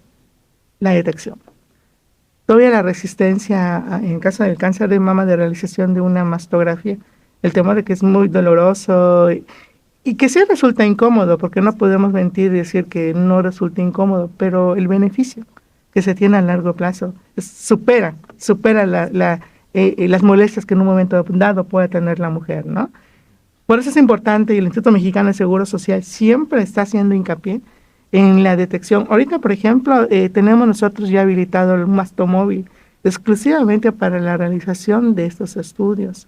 la detección. Todavía la resistencia, en caso del cáncer de mama, de realización de una mastografía, el temor de que es muy doloroso y que sí resulta incómodo, porque no podemos mentir y decir que no resulta incómodo, pero el beneficio que se tiene a largo plazo supera las molestias que en un momento dado puede tener la mujer, ¿no? Por eso es importante, y el Instituto Mexicano de Seguro Social siempre está haciendo hincapié en la detección. Ahorita, por ejemplo, tenemos nosotros ya habilitado el mastomóvil exclusivamente para la realización de estos estudios.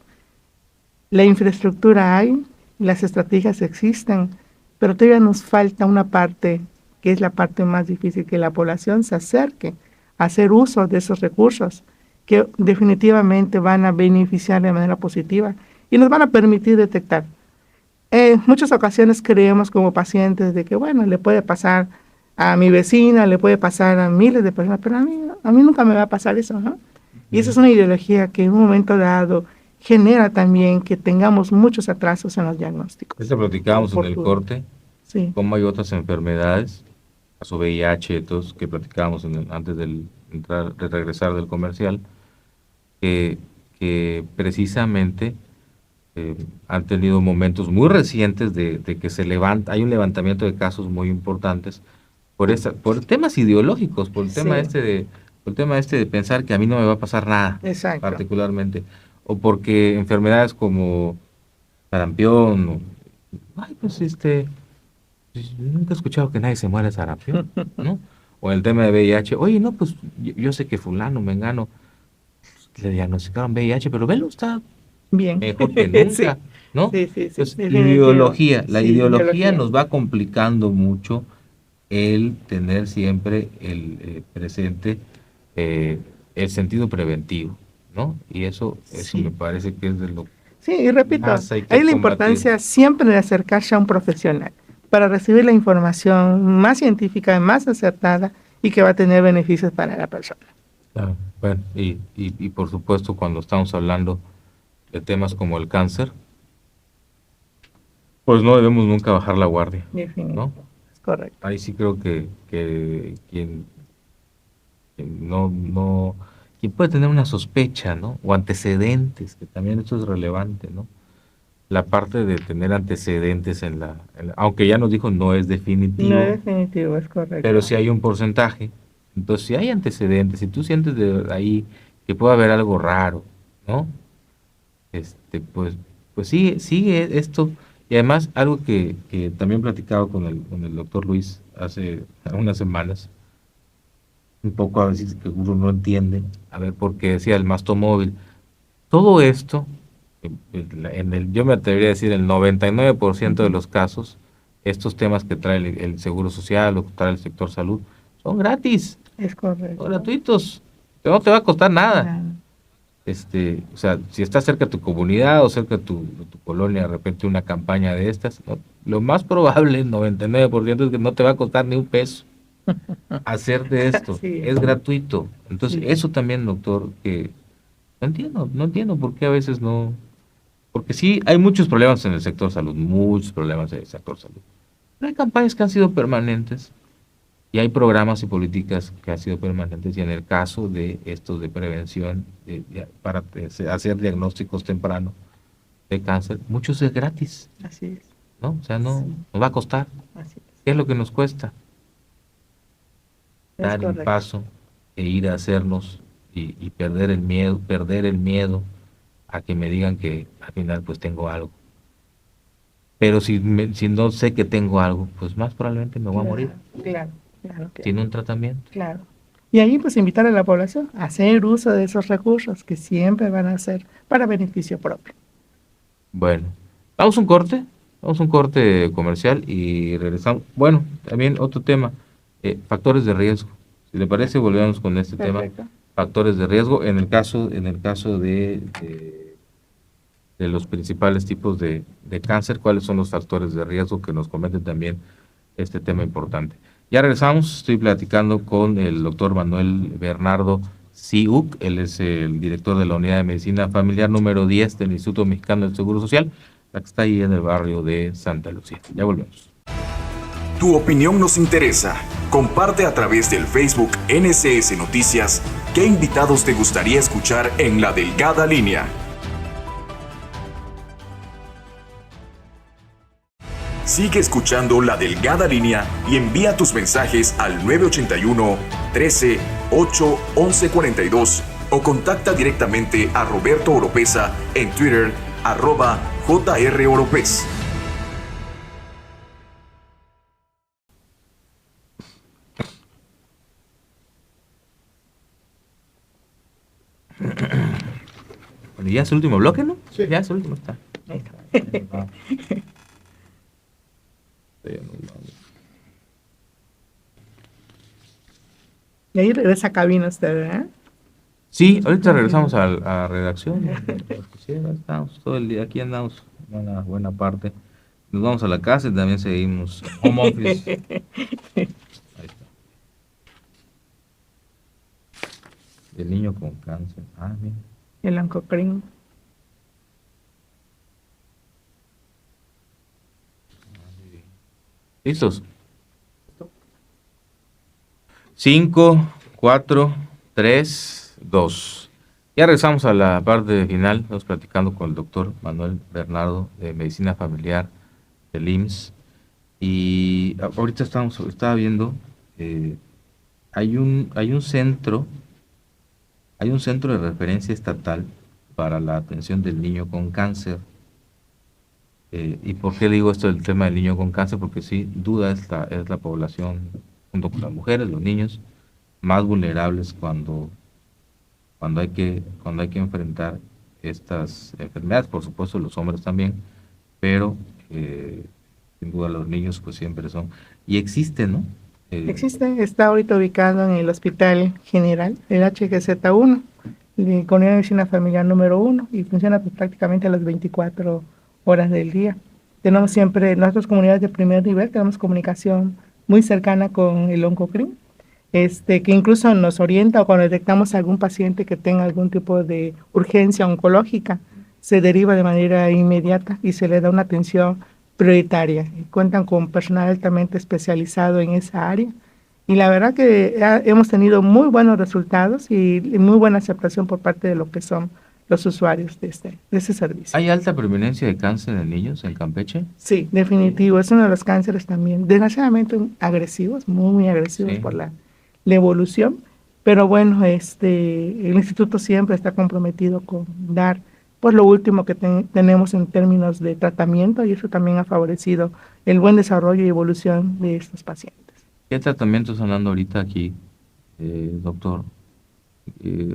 La infraestructura hay, las estrategias existen, pero todavía nos falta una parte que es la parte más difícil, que la población se acerque a hacer uso de esos recursos que definitivamente van a beneficiar de manera positiva y nos van a permitir detectar. En muchas ocasiones creemos como pacientes de que, bueno, le puede pasar a mi vecina, le puede pasar a miles de personas, pero a mí nunca me va a pasar eso, ¿no? Y esa es una ideología que en un momento dado genera también que tengamos muchos atrasos en los diagnósticos.
Esto platicábamos en el corte,
sí,
cómo hay otras enfermedades, caso VIH, todos que platicábamos antes de regresar del comercial, que precisamente han tenido momentos muy recientes de que hay un levantamiento de casos muy importantes por temas ideológicos, por el tema de pensar que a mí no me va a pasar nada. Exacto. Particularmente, o porque enfermedades como sarampión, pues nunca he escuchado que nadie se muera de sarampión, ¿no? O el tema de VIH, oye, no, pues yo sé que fulano, mengano, le diagnosticaron VIH, pero velo, está bien, mejor que nunca, sí, ¿no? Sí. Entonces, la ideología nos va complicando mucho el tener siempre presente el sentido preventivo, ¿no? Y eso me parece que es de lo
sí, y repito, hay la importancia siempre de acercarse a un profesional para recibir la información más científica, más acertada y que va a tener beneficios para la persona.
Claro. Bueno, y por supuesto cuando estamos hablando de temas como el cáncer, pues no debemos nunca bajar la guardia, ¿no?
Es correcto.
Ahí sí creo que quien puede tener una sospecha, ¿no? O antecedentes, que también esto es relevante, ¿no? La parte de tener antecedentes aunque ya nos dijo no es definitivo.
No es definitivo, es correcto.
Pero sí hay un porcentaje. Entonces, si hay antecedentes, si tú sientes de ahí que puede haber algo raro, ¿no? Pues sigue esto. Y además, algo que también platicaba con el doctor Luis hace unas semanas, un poco a veces que uno no entiende, a ver, porque decía el mastomóvil. Todo esto, yo me atrevería a decir el 99% de los casos, estos temas que trae el Seguro Social o que trae el sector salud, son gratis.
Es correcto.
Son gratuitos. No te va a costar nada. Claro. O sea, si estás cerca de tu comunidad o cerca de tu colonia, de repente una campaña de estas, lo más probable, el 99%, es que no te va a costar ni un peso hacer de esto. Sí, es gratuito. Entonces, sí. Eso también, doctor, que no entiendo por qué a veces no. Porque sí, hay muchos problemas en el sector salud, Pero hay campañas que han sido permanentes y hay programas y políticas que han sido permanentes, y en el caso de estos de prevención, para hacer diagnósticos tempranos de cáncer, muchos es gratis.
Así es.
¿No? O sea, no nos va a costar.
Así es.
¿Qué es lo que nos cuesta? Dar un paso e ir a hacernos y perder el miedo a que me digan que al final pues tengo algo. Pero si no sé que tengo algo, pues más probablemente me voy a morir.
Claro.
Sin un tratamiento.
Claro. Y ahí pues invitar a la población a hacer uso de esos recursos que siempre van a ser para beneficio propio.
Bueno, vamos a un corte comercial y regresamos. Bueno, también otro tema, factores de riesgo. Si le parece, volvemos con este Perfecto. Tema. Factores de riesgo en el caso de los principales tipos de cáncer, cuáles son los factores de riesgo, que nos comenten también este tema importante. Ya regresamos, estoy platicando con el doctor Manuel Bernardo Siuk, él es el director de la Unidad de Medicina Familiar número 10 del Instituto Mexicano del Seguro Social, la que está ahí en el barrio de Santa Lucía. Ya volvemos.
Tu opinión nos interesa. Comparte a través del Facebook NSS Noticias qué invitados te gustaría escuchar en La Delgada Línea. Sigue escuchando La Delgada Línea y envía tus mensajes al 981 13 8 11 42 o contacta directamente a Roberto Oropesa en Twitter @JROropez.
Bueno, ya es el último bloque, ¿no? Sí. Ya es el último, está.
Y ahí regresa a cabina usted, ¿verdad?
Sí, ahorita regresamos a redacción. Sí, estamos todo el día, aquí andamos buena parte. Nos vamos a la casa y también seguimos home office. Ahí está. El niño con cáncer. Mira.
El Oncocrin.
¿Listos? 5, 4, 3, 2. Ya regresamos a la parte final. Estamos platicando con el doctor Manuel Bernardo de Medicina Familiar del IMSS. Y ahorita estaba viendo, hay un centro de referencia estatal para la atención del niño con cáncer. ¿Y por qué digo esto del tema del niño con cáncer? Porque sin duda es la población, junto con las mujeres, los niños, más vulnerables cuando hay que enfrentar estas enfermedades. Por supuesto, los hombres también, pero sin duda los niños pues siempre son. Y existe, ¿no?
Existe, está ahorita ubicado en el Hospital General, el HGZ1, con la medicina familiar número 1, y funciona pues, prácticamente a las 24 horas del día. Tenemos siempre, en nuestras comunidades de primer nivel, tenemos comunicación muy cercana con el Oncocrin, que incluso nos orienta o cuando detectamos a algún paciente que tenga algún tipo de urgencia oncológica, se deriva de manera inmediata y se le da una atención prioritaria. Cuentan con personal altamente especializado en esa área. Y la verdad que hemos tenido muy buenos resultados y muy buena aceptación por parte de lo que son los usuarios de ese servicio.
¿Hay alta prevalencia de cáncer en niños en Campeche?
Sí, definitivo. Es uno de los cánceres también, desgraciadamente agresivos, muy agresivos por la evolución. Pero bueno, el instituto siempre está comprometido con dar pues lo último que tenemos en términos de tratamiento, y eso también ha favorecido el buen desarrollo y evolución de estos pacientes.
¿Qué tratamiento están dando ahorita aquí, doctor?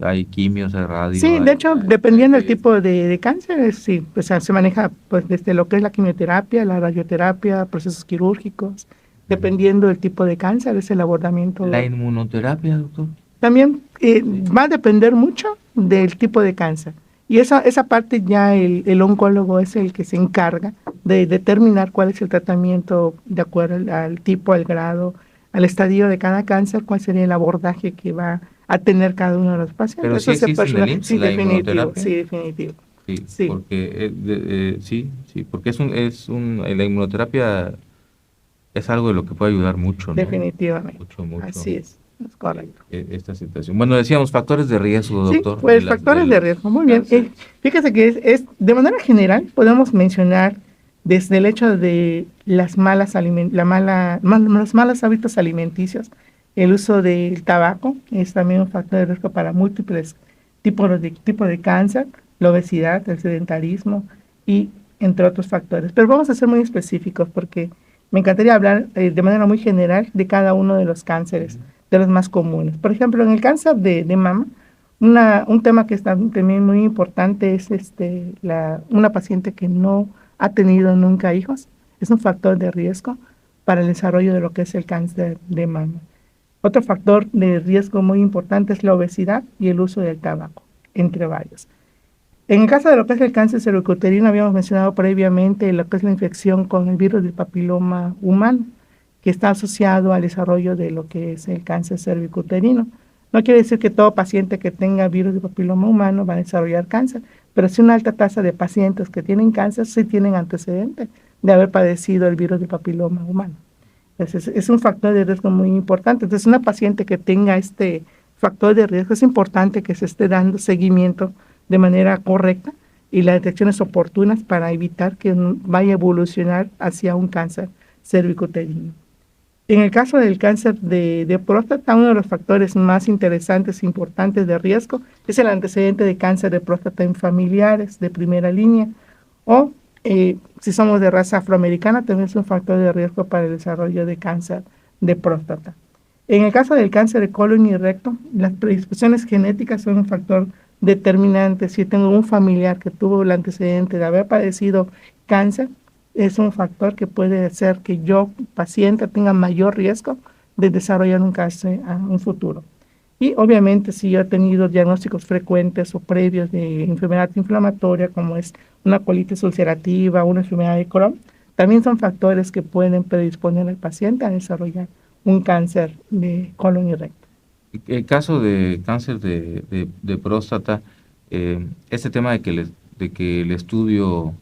¿Hay quimios, hay radio?
Sí, de hecho, dependiendo del tipo de cáncer, sí, pues se maneja pues desde lo que es la quimioterapia, la radioterapia, procesos quirúrgicos, dependiendo del tipo de cáncer, es el abordamiento.
¿La inmunoterapia, doctor?
También va a depender mucho del tipo de cáncer. Y esa parte ya el oncólogo es el que se encarga de determinar cuál es el tratamiento de acuerdo al tipo, al grado, al estadio de cada cáncer, cuál sería el abordaje que va a tener cada uno de los pacientes.
Pero sí existe en el IMSS,
sí,
la
definitivo,
inmunoterapia.
sí, definitivo.
Sí. Porque la inmunoterapia es algo de lo que puede ayudar mucho, ¿no?
Definitivamente.
Mucho.
Así es correcto.
Esta situación. Bueno, decíamos factores de riesgo, doctor.
Sí, pues factores de riesgo. Muy bien. Fíjese que es de manera general podemos mencionar desde el hecho de los malos hábitos alimenticios, el uso del tabaco es también un factor de riesgo para múltiples tipos de cáncer, la obesidad, el sedentarismo y entre otros factores. Pero vamos a ser muy específicos porque me encantaría hablar de manera muy general de cada uno de los cánceres, de los más comunes. Por ejemplo, en el cáncer de mama, un tema que está también muy importante es una paciente que no ha tenido nunca hijos. Es un factor de riesgo para el desarrollo de lo que es el cáncer de mama. Otro factor de riesgo muy importante es la obesidad y el uso del tabaco, entre varios. En el caso de lo que es el cáncer cervicuterino, habíamos mencionado previamente lo que es la infección con el virus del papiloma humano, que está asociado al desarrollo de lo que es el cáncer cervicuterino. No quiere decir que todo paciente que tenga virus del papiloma humano va a desarrollar cáncer, pero sí una alta tasa de pacientes que tienen cáncer sí tienen antecedentes de haber padecido el virus del papiloma humano. Entonces, es un factor de riesgo muy importante. Entonces, una paciente que tenga este factor de riesgo es importante que se esté dando seguimiento de manera correcta y las detecciones oportunas para evitar que vaya a evolucionar hacia un cáncer cervicuterino. En el caso del cáncer de próstata, uno de los factores más interesantes e importantes de riesgo es el antecedente de cáncer de próstata en familiares de primera línea o si somos de raza afroamericana, también es un factor de riesgo para el desarrollo de cáncer de próstata. En el caso del cáncer de colon y recto, las predisposiciones genéticas son un factor determinante. Si tengo un familiar que tuvo el antecedente de haber padecido cáncer, es un factor que puede hacer que yo, paciente, tenga mayor riesgo de desarrollar un cáncer a un futuro. Y obviamente si yo he tenido diagnósticos frecuentes o previos de enfermedad inflamatoria, como es una colitis ulcerativa, una enfermedad de Crohn, también son factores que pueden predisponer al paciente a desarrollar un cáncer de colon y recto.
El caso de cáncer de próstata, este tema de que el estudio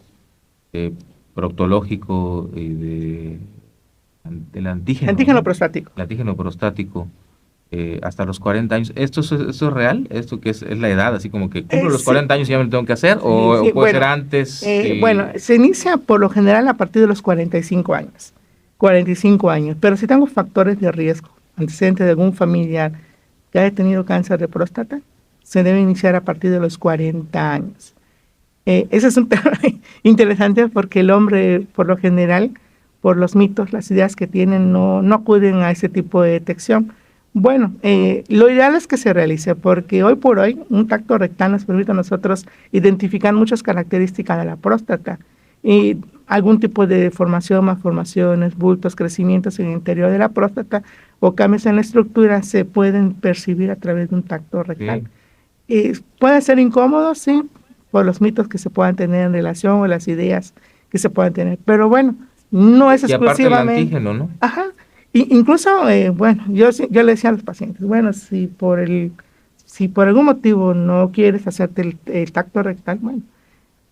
proctológico del antígeno,
Antígeno
¿no?
prostático.
El antígeno prostático hasta los 40 años, ¿esto es real? ¿Esto que es la edad? Así como que cumplo los 40 años y ya me lo tengo que hacer, o puede
bueno,
ser antes.
Bueno, se inicia por lo general a partir de los 45 años. 45 años, pero si tengo factores de riesgo, antecedentes de algún familiar que haya tenido cáncer de próstata, se debe iniciar a partir de los 40 años. Ese es un tema interesante porque el hombre, por lo general, por los mitos, las ideas que tienen, no acuden a ese tipo de detección. Bueno, lo ideal es que se realice porque hoy por hoy un tacto rectal nos permite a nosotros identificar muchas características de la próstata y algún tipo de deformación, malformaciones, bultos, crecimientos en el interior de la próstata o cambios en la estructura se pueden percibir a través de un tacto rectal. Puede ser incómodo, sí, por los mitos que se puedan tener en relación o las ideas que se puedan tener, pero bueno, no es exclusivamente.
Y aparte el antígeno, ¿no?
Ajá. Incluso, bueno, yo le decía a los pacientes, bueno, si por algún motivo no quieres hacerte el tacto rectal, bueno,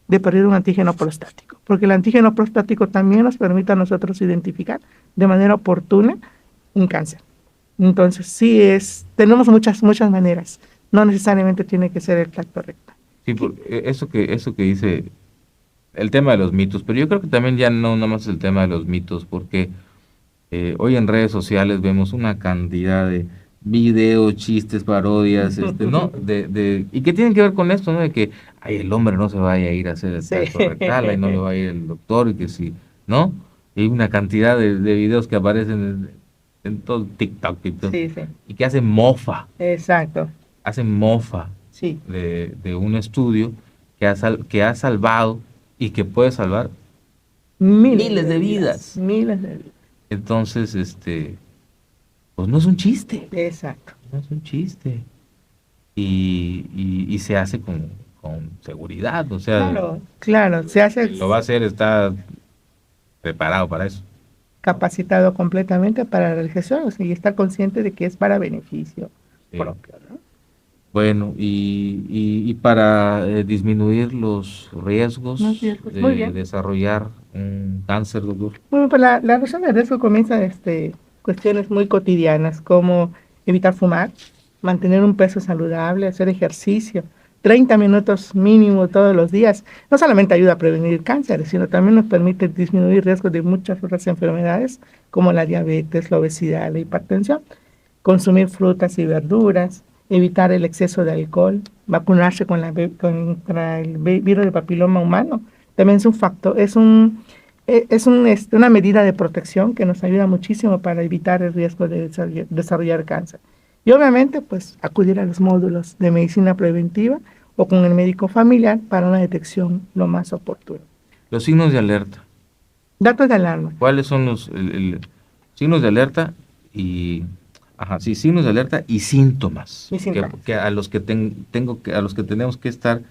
de perder un antígeno prostático, porque el antígeno prostático también nos permite a nosotros identificar de manera oportuna un cáncer. Entonces, sí tenemos muchas maneras, no necesariamente tiene que ser el tacto rectal.
Sí, eso que dice, el tema de los mitos, pero yo creo que también ya no nada más es el tema de los mitos, porque hoy en redes sociales vemos una cantidad de videos, chistes, parodias, ¿no? Y que tienen que ver con esto, ¿no? De que el hombre no se vaya a ir a hacer el tacto rectal, ahí no le va a ir el doctor, y que sí, ¿no? Y hay una cantidad de videos que aparecen en todo TikTok,
Sí.
Y que hacen mofa.
Exacto.
Hacen mofa
sí.
de un estudio que ha salvado y que puede salvar
miles de vidas. Miles de vidas.
Entonces, pues no es un chiste.
Exacto.
No es un chiste. Y se hace con seguridad, o sea.
Claro, se hace.
Lo va a hacer, está preparado para eso.
Capacitado completamente para la realización, y estar consciente de que es para beneficio propio, ¿no?
Bueno, y para disminuir los riesgos de desarrollar un cáncer, doctor.
Bueno, pues la reducción de riesgo comienza desde cuestiones muy cotidianas, como evitar fumar, mantener un peso saludable, hacer ejercicio, 30 minutos mínimo todos los días. No solamente ayuda a prevenir cáncer, sino también nos permite disminuir riesgos de muchas otras enfermedades, como la diabetes, la obesidad, la hipertensión. Consumir frutas y verduras, evitar el exceso de alcohol, vacunarse contra el virus del papiloma humano, también es un factor, es una medida de protección que nos ayuda muchísimo para evitar el riesgo de desarrollar cáncer. Y obviamente, pues, acudir a los módulos de medicina preventiva o con el médico familiar para una detección lo más oportuna.
Los signos de alerta.
Datos de alarma.
¿Cuáles son los signos de alerta signos de alerta y síntomas? Que a los que a los que tenemos que estar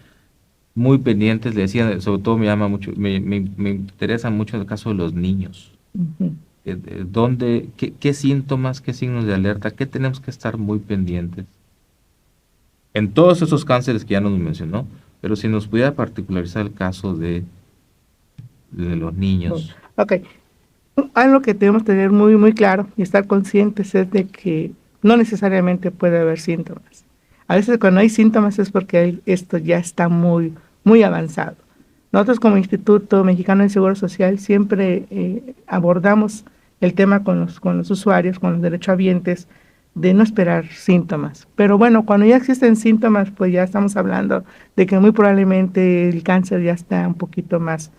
muy pendientes. Le decía, sobre todo me interesa mucho el caso de los niños.
Uh-huh.
¿Qué síntomas, qué signos de alerta, qué tenemos que estar muy pendientes? En todos esos cánceres que ya nos mencionó, pero si nos pudiera particularizar el caso de los niños.
Ok. Algo que tenemos que tener muy, muy claro y estar conscientes es de que no necesariamente puede haber síntomas. A veces cuando hay síntomas es porque esto ya está muy, muy avanzado. Nosotros como Instituto Mexicano del Seguro Social siempre abordamos el tema con los usuarios, con los derechohabientes, de no esperar síntomas. Pero bueno, cuando ya existen síntomas, pues ya estamos hablando de que muy probablemente el cáncer ya está un poquito más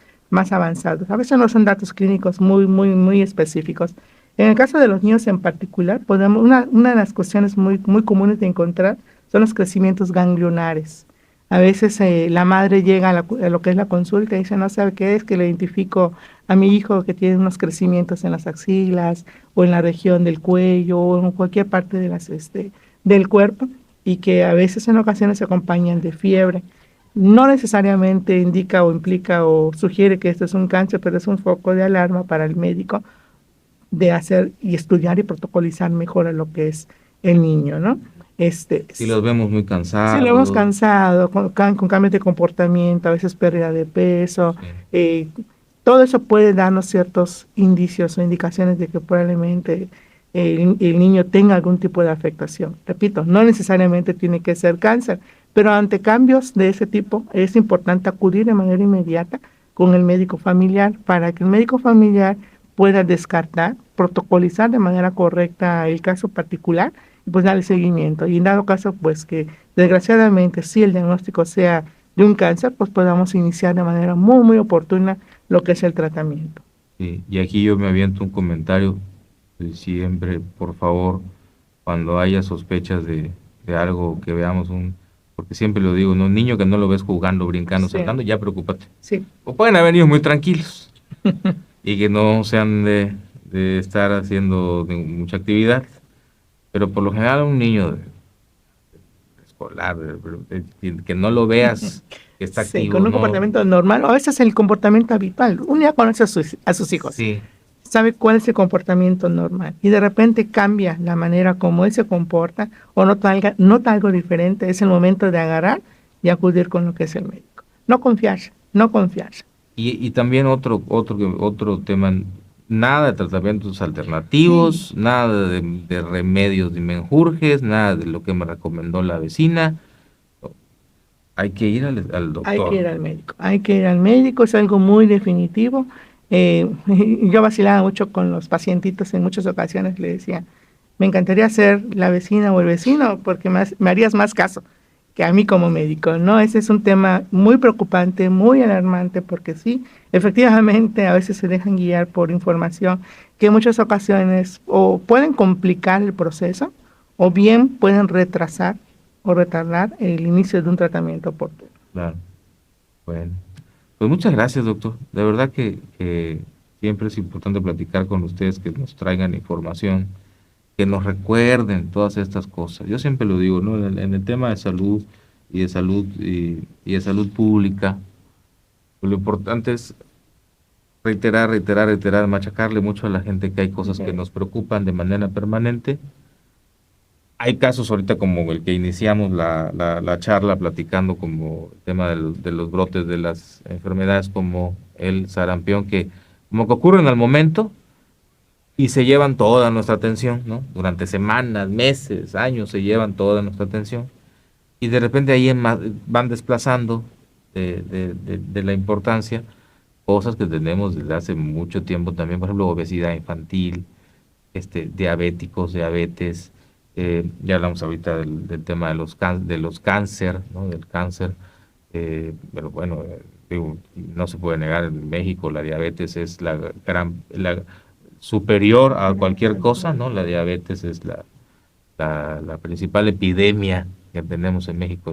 avanzado. A veces no son datos clínicos muy, muy, muy específicos. En el caso de los niños en particular, una de las cuestiones muy, muy comunes de encontrar son los crecimientos ganglionares. A veces la madre llega a lo que es la consulta y dice, no sabe qué es, que le identifico a mi hijo que tiene unos crecimientos en las axilas o en la región del cuello o en cualquier parte de del cuerpo, y que a veces en ocasiones se acompañan de fiebre. No necesariamente indica o implica o sugiere que esto es un cáncer, pero es un foco de alarma para el médico de hacer y estudiar y protocolizar mejor a lo que es el niño, ¿no?
Si los vemos muy cansados.
Si lo hemos cansado, con cambios de comportamiento, a veces pérdida de peso, todo eso puede darnos ciertos indicios o indicaciones de que probablemente el niño tenga algún tipo de afectación. Repito, no necesariamente tiene que ser cáncer, pero ante cambios de ese tipo es importante acudir de manera inmediata con el médico familiar para que el médico familiar pueda descartar, protocolizar de manera correcta el caso particular y pues darle seguimiento. Y en dado caso, pues que desgraciadamente si el diagnóstico sea de un cáncer, pues podamos iniciar de manera muy, muy oportuna lo que es el tratamiento.
Sí, y aquí yo me aviento un comentario. Siempre, por favor, cuando haya sospechas de algo que veamos, porque siempre lo digo, ¿no? Un niño que no lo ves jugando, brincando,
Sí.
saltando, ya preocúpate.
Sí.
O pueden haber niños muy tranquilos y que no sean de estar haciendo mucha actividad, pero por lo general un niño escolar, que no lo veas que está
Sí,
activo,
con un
¿no?
comportamiento normal, o a veces el comportamiento habitual. Uno ya conoce a sus hijos,
Sí,
sabe cuál es el comportamiento normal y de repente cambia la manera como él se comporta o nota algo diferente, es el momento de agarrar y acudir con lo que es el médico. No confiar, no confiar.
y también otro tema, nada de tratamientos alternativos, nada de remedios de menjurjes, nada de lo que me recomendó la vecina. Hay que ir al doctor.
Hay que ir al médico, hay que ir al médico, es algo muy definitivo. Yo vacilaba mucho con los pacientitos en muchas ocasiones, le decía, me encantaría ser la vecina o el vecino porque me harías más caso que a mí como médico, ¿no? Ese es un tema muy preocupante, muy alarmante, porque sí, efectivamente a veces se dejan guiar por información que en muchas ocasiones o pueden complicar el proceso o bien pueden retrasar o retardar el inicio de un tratamiento oportuno.
Claro. Bueno, pues muchas gracias, doctor. De verdad que siempre es importante platicar con ustedes, que nos traigan información, que nos recuerden todas estas cosas. Yo siempre lo digo, ¿no? En el tema de salud y de salud pública, pues lo importante es reiterar, machacarle mucho a la gente que hay cosas que nos preocupan de manera permanente. Hay casos ahorita como el que iniciamos la charla platicando, como el tema de los brotes de las enfermedades como el sarampión, que como que ocurren al momento y se llevan toda nuestra atención, ¿no? Durante semanas, meses, años se llevan toda nuestra atención y de repente ahí van desplazando de la importancia cosas que tenemos desde hace mucho tiempo también, por ejemplo, obesidad infantil, diabetes, ya hablamos ahorita del tema de los cáncer, ¿no? Del cáncer, pero bueno, digo, no se puede negar, en México la diabetes es la superior a cualquier cosa, ¿no? La diabetes es la principal epidemia que tenemos en México,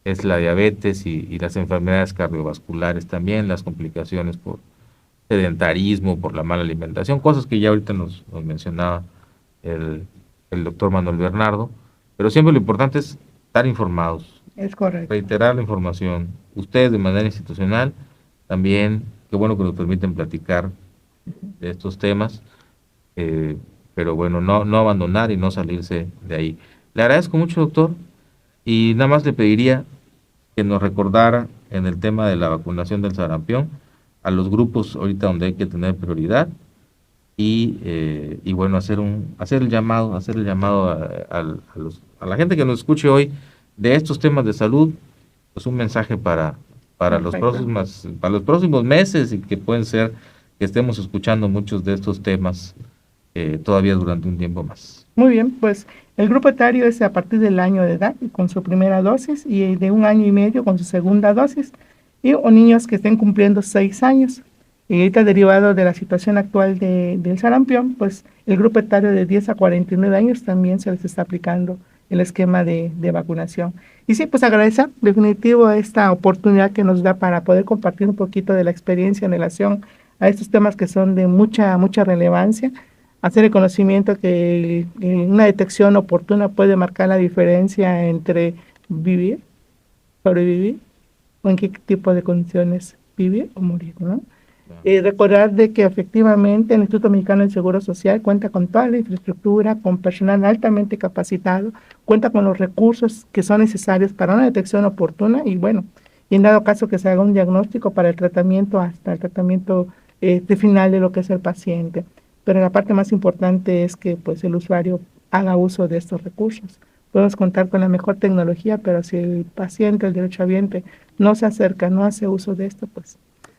es la diabetes y las enfermedades cardiovasculares también, las complicaciones por sedentarismo, por la mala alimentación, cosas que ya ahorita nos mencionaba el doctor Manuel Bernardo, pero siempre lo importante es estar informados.
Es correcto.
Reiterar la información. Ustedes de manera institucional también, qué bueno que nos permiten platicar de estos temas, pero bueno, no abandonar y no salirse de ahí. Le agradezco mucho, doctor, y nada más le pediría que nos recordara en el tema de la vacunación del sarampión a los grupos ahorita donde hay que tener prioridad y bueno, hacer el llamado a la gente que nos escuche hoy de estos temas de salud, pues un mensaje para los próximos meses, y que pueden ser que estemos escuchando muchos de estos temas todavía durante un tiempo más.
Muy bien, pues el grupo etario es a partir del año de edad con su primera dosis y de 1 año y medio con su segunda dosis, o niños que estén cumpliendo 6 años. Y ahorita, derivado de la situación actual del sarampión, pues el grupo etario de 10 a 49 años también se les está aplicando el esquema de vacunación. Y sí, pues agradecer definitivo esta oportunidad que nos da para poder compartir un poquito de la experiencia en relación a estos temas que son de mucha relevancia, hacer el conocimiento que una detección oportuna puede marcar la diferencia entre vivir, sobrevivir, o en qué tipo de condiciones vivir o morir, ¿no? Recordar de que efectivamente el Instituto Mexicano del Seguro Social cuenta con toda la infraestructura, con personal altamente capacitado, cuenta con los recursos que son necesarios para una detección oportuna y bueno, y en dado caso que se haga un diagnóstico para el tratamiento hasta el tratamiento final de lo que es el paciente. Pero la parte más importante es que pues el usuario haga uso de estos recursos. Podemos contar con la mejor tecnología, pero si el paciente, el derechohabiente, no se acerca, no hace uso de esto, pues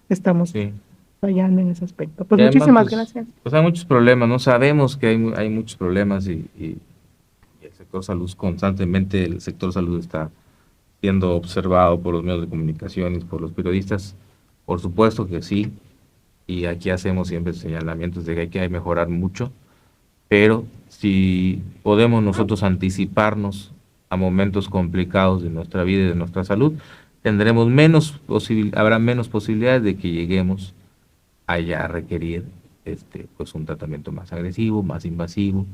estamos fallando en ese aspecto. Pues además, muchísimas gracias.
Pues hay muchos problemas, ¿no? Sabemos que hay muchos problemas y el sector salud constantemente, el sector salud está siendo observado por los medios de comunicación y por los periodistas. Por supuesto que sí, y aquí hacemos siempre señalamientos de que hay que mejorar mucho, pero si podemos nosotros anticiparnos a momentos complicados de nuestra vida y de nuestra salud, tendremos habrá menos posibilidades de que lleguemos a requerir pues un tratamiento más agresivo, más invasivo.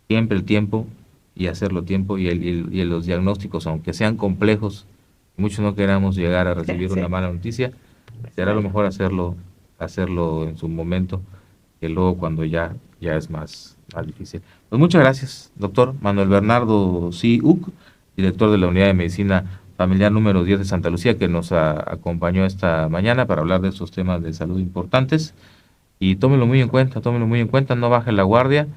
Siempre el tiempo y hacerlo tiempo y los diagnósticos, aunque sean complejos, muchos no queramos llegar a recibir una mala noticia, será lo mejor hacerlo en su momento, que luego cuando ya es más difícil. Pues muchas gracias, doctor Manuel Bernardo Uc, director de la Unidad de Medicina Familiar número 10 de Santa Lucía, que nos acompañó esta mañana para hablar de estos temas de salud importantes. Y tómenlo muy en cuenta, no bajen la guardia,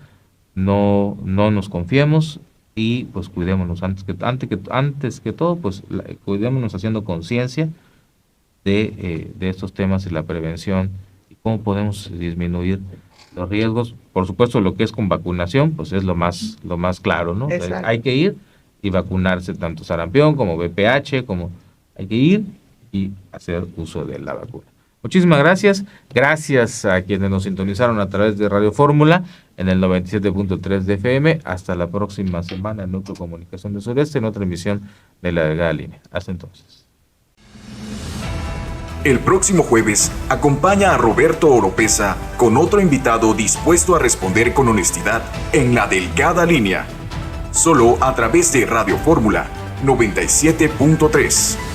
no nos confiemos y pues cuidémonos antes que todo, pues cuidémonos haciendo conciencia de estos temas y la prevención y cómo podemos disminuir los riesgos. Por supuesto, lo que es con vacunación, pues es lo más claro, ¿no? Hay que ir y vacunarse, tanto sarampión como VPH, hay que ir y hacer uso de la vacuna. Muchísimas gracias a quienes nos sintonizaron a través de Radio Fórmula en el 97.3 de FM. Hasta la próxima semana en Núcleo Comunicación del Sureste, en otra emisión de La Delgada Línea. Hasta entonces.
El próximo jueves, acompaña a Roberto Oropesa con otro invitado dispuesto a responder con honestidad en La Delgada Línea. Solo a través de Radio Fórmula 97.3.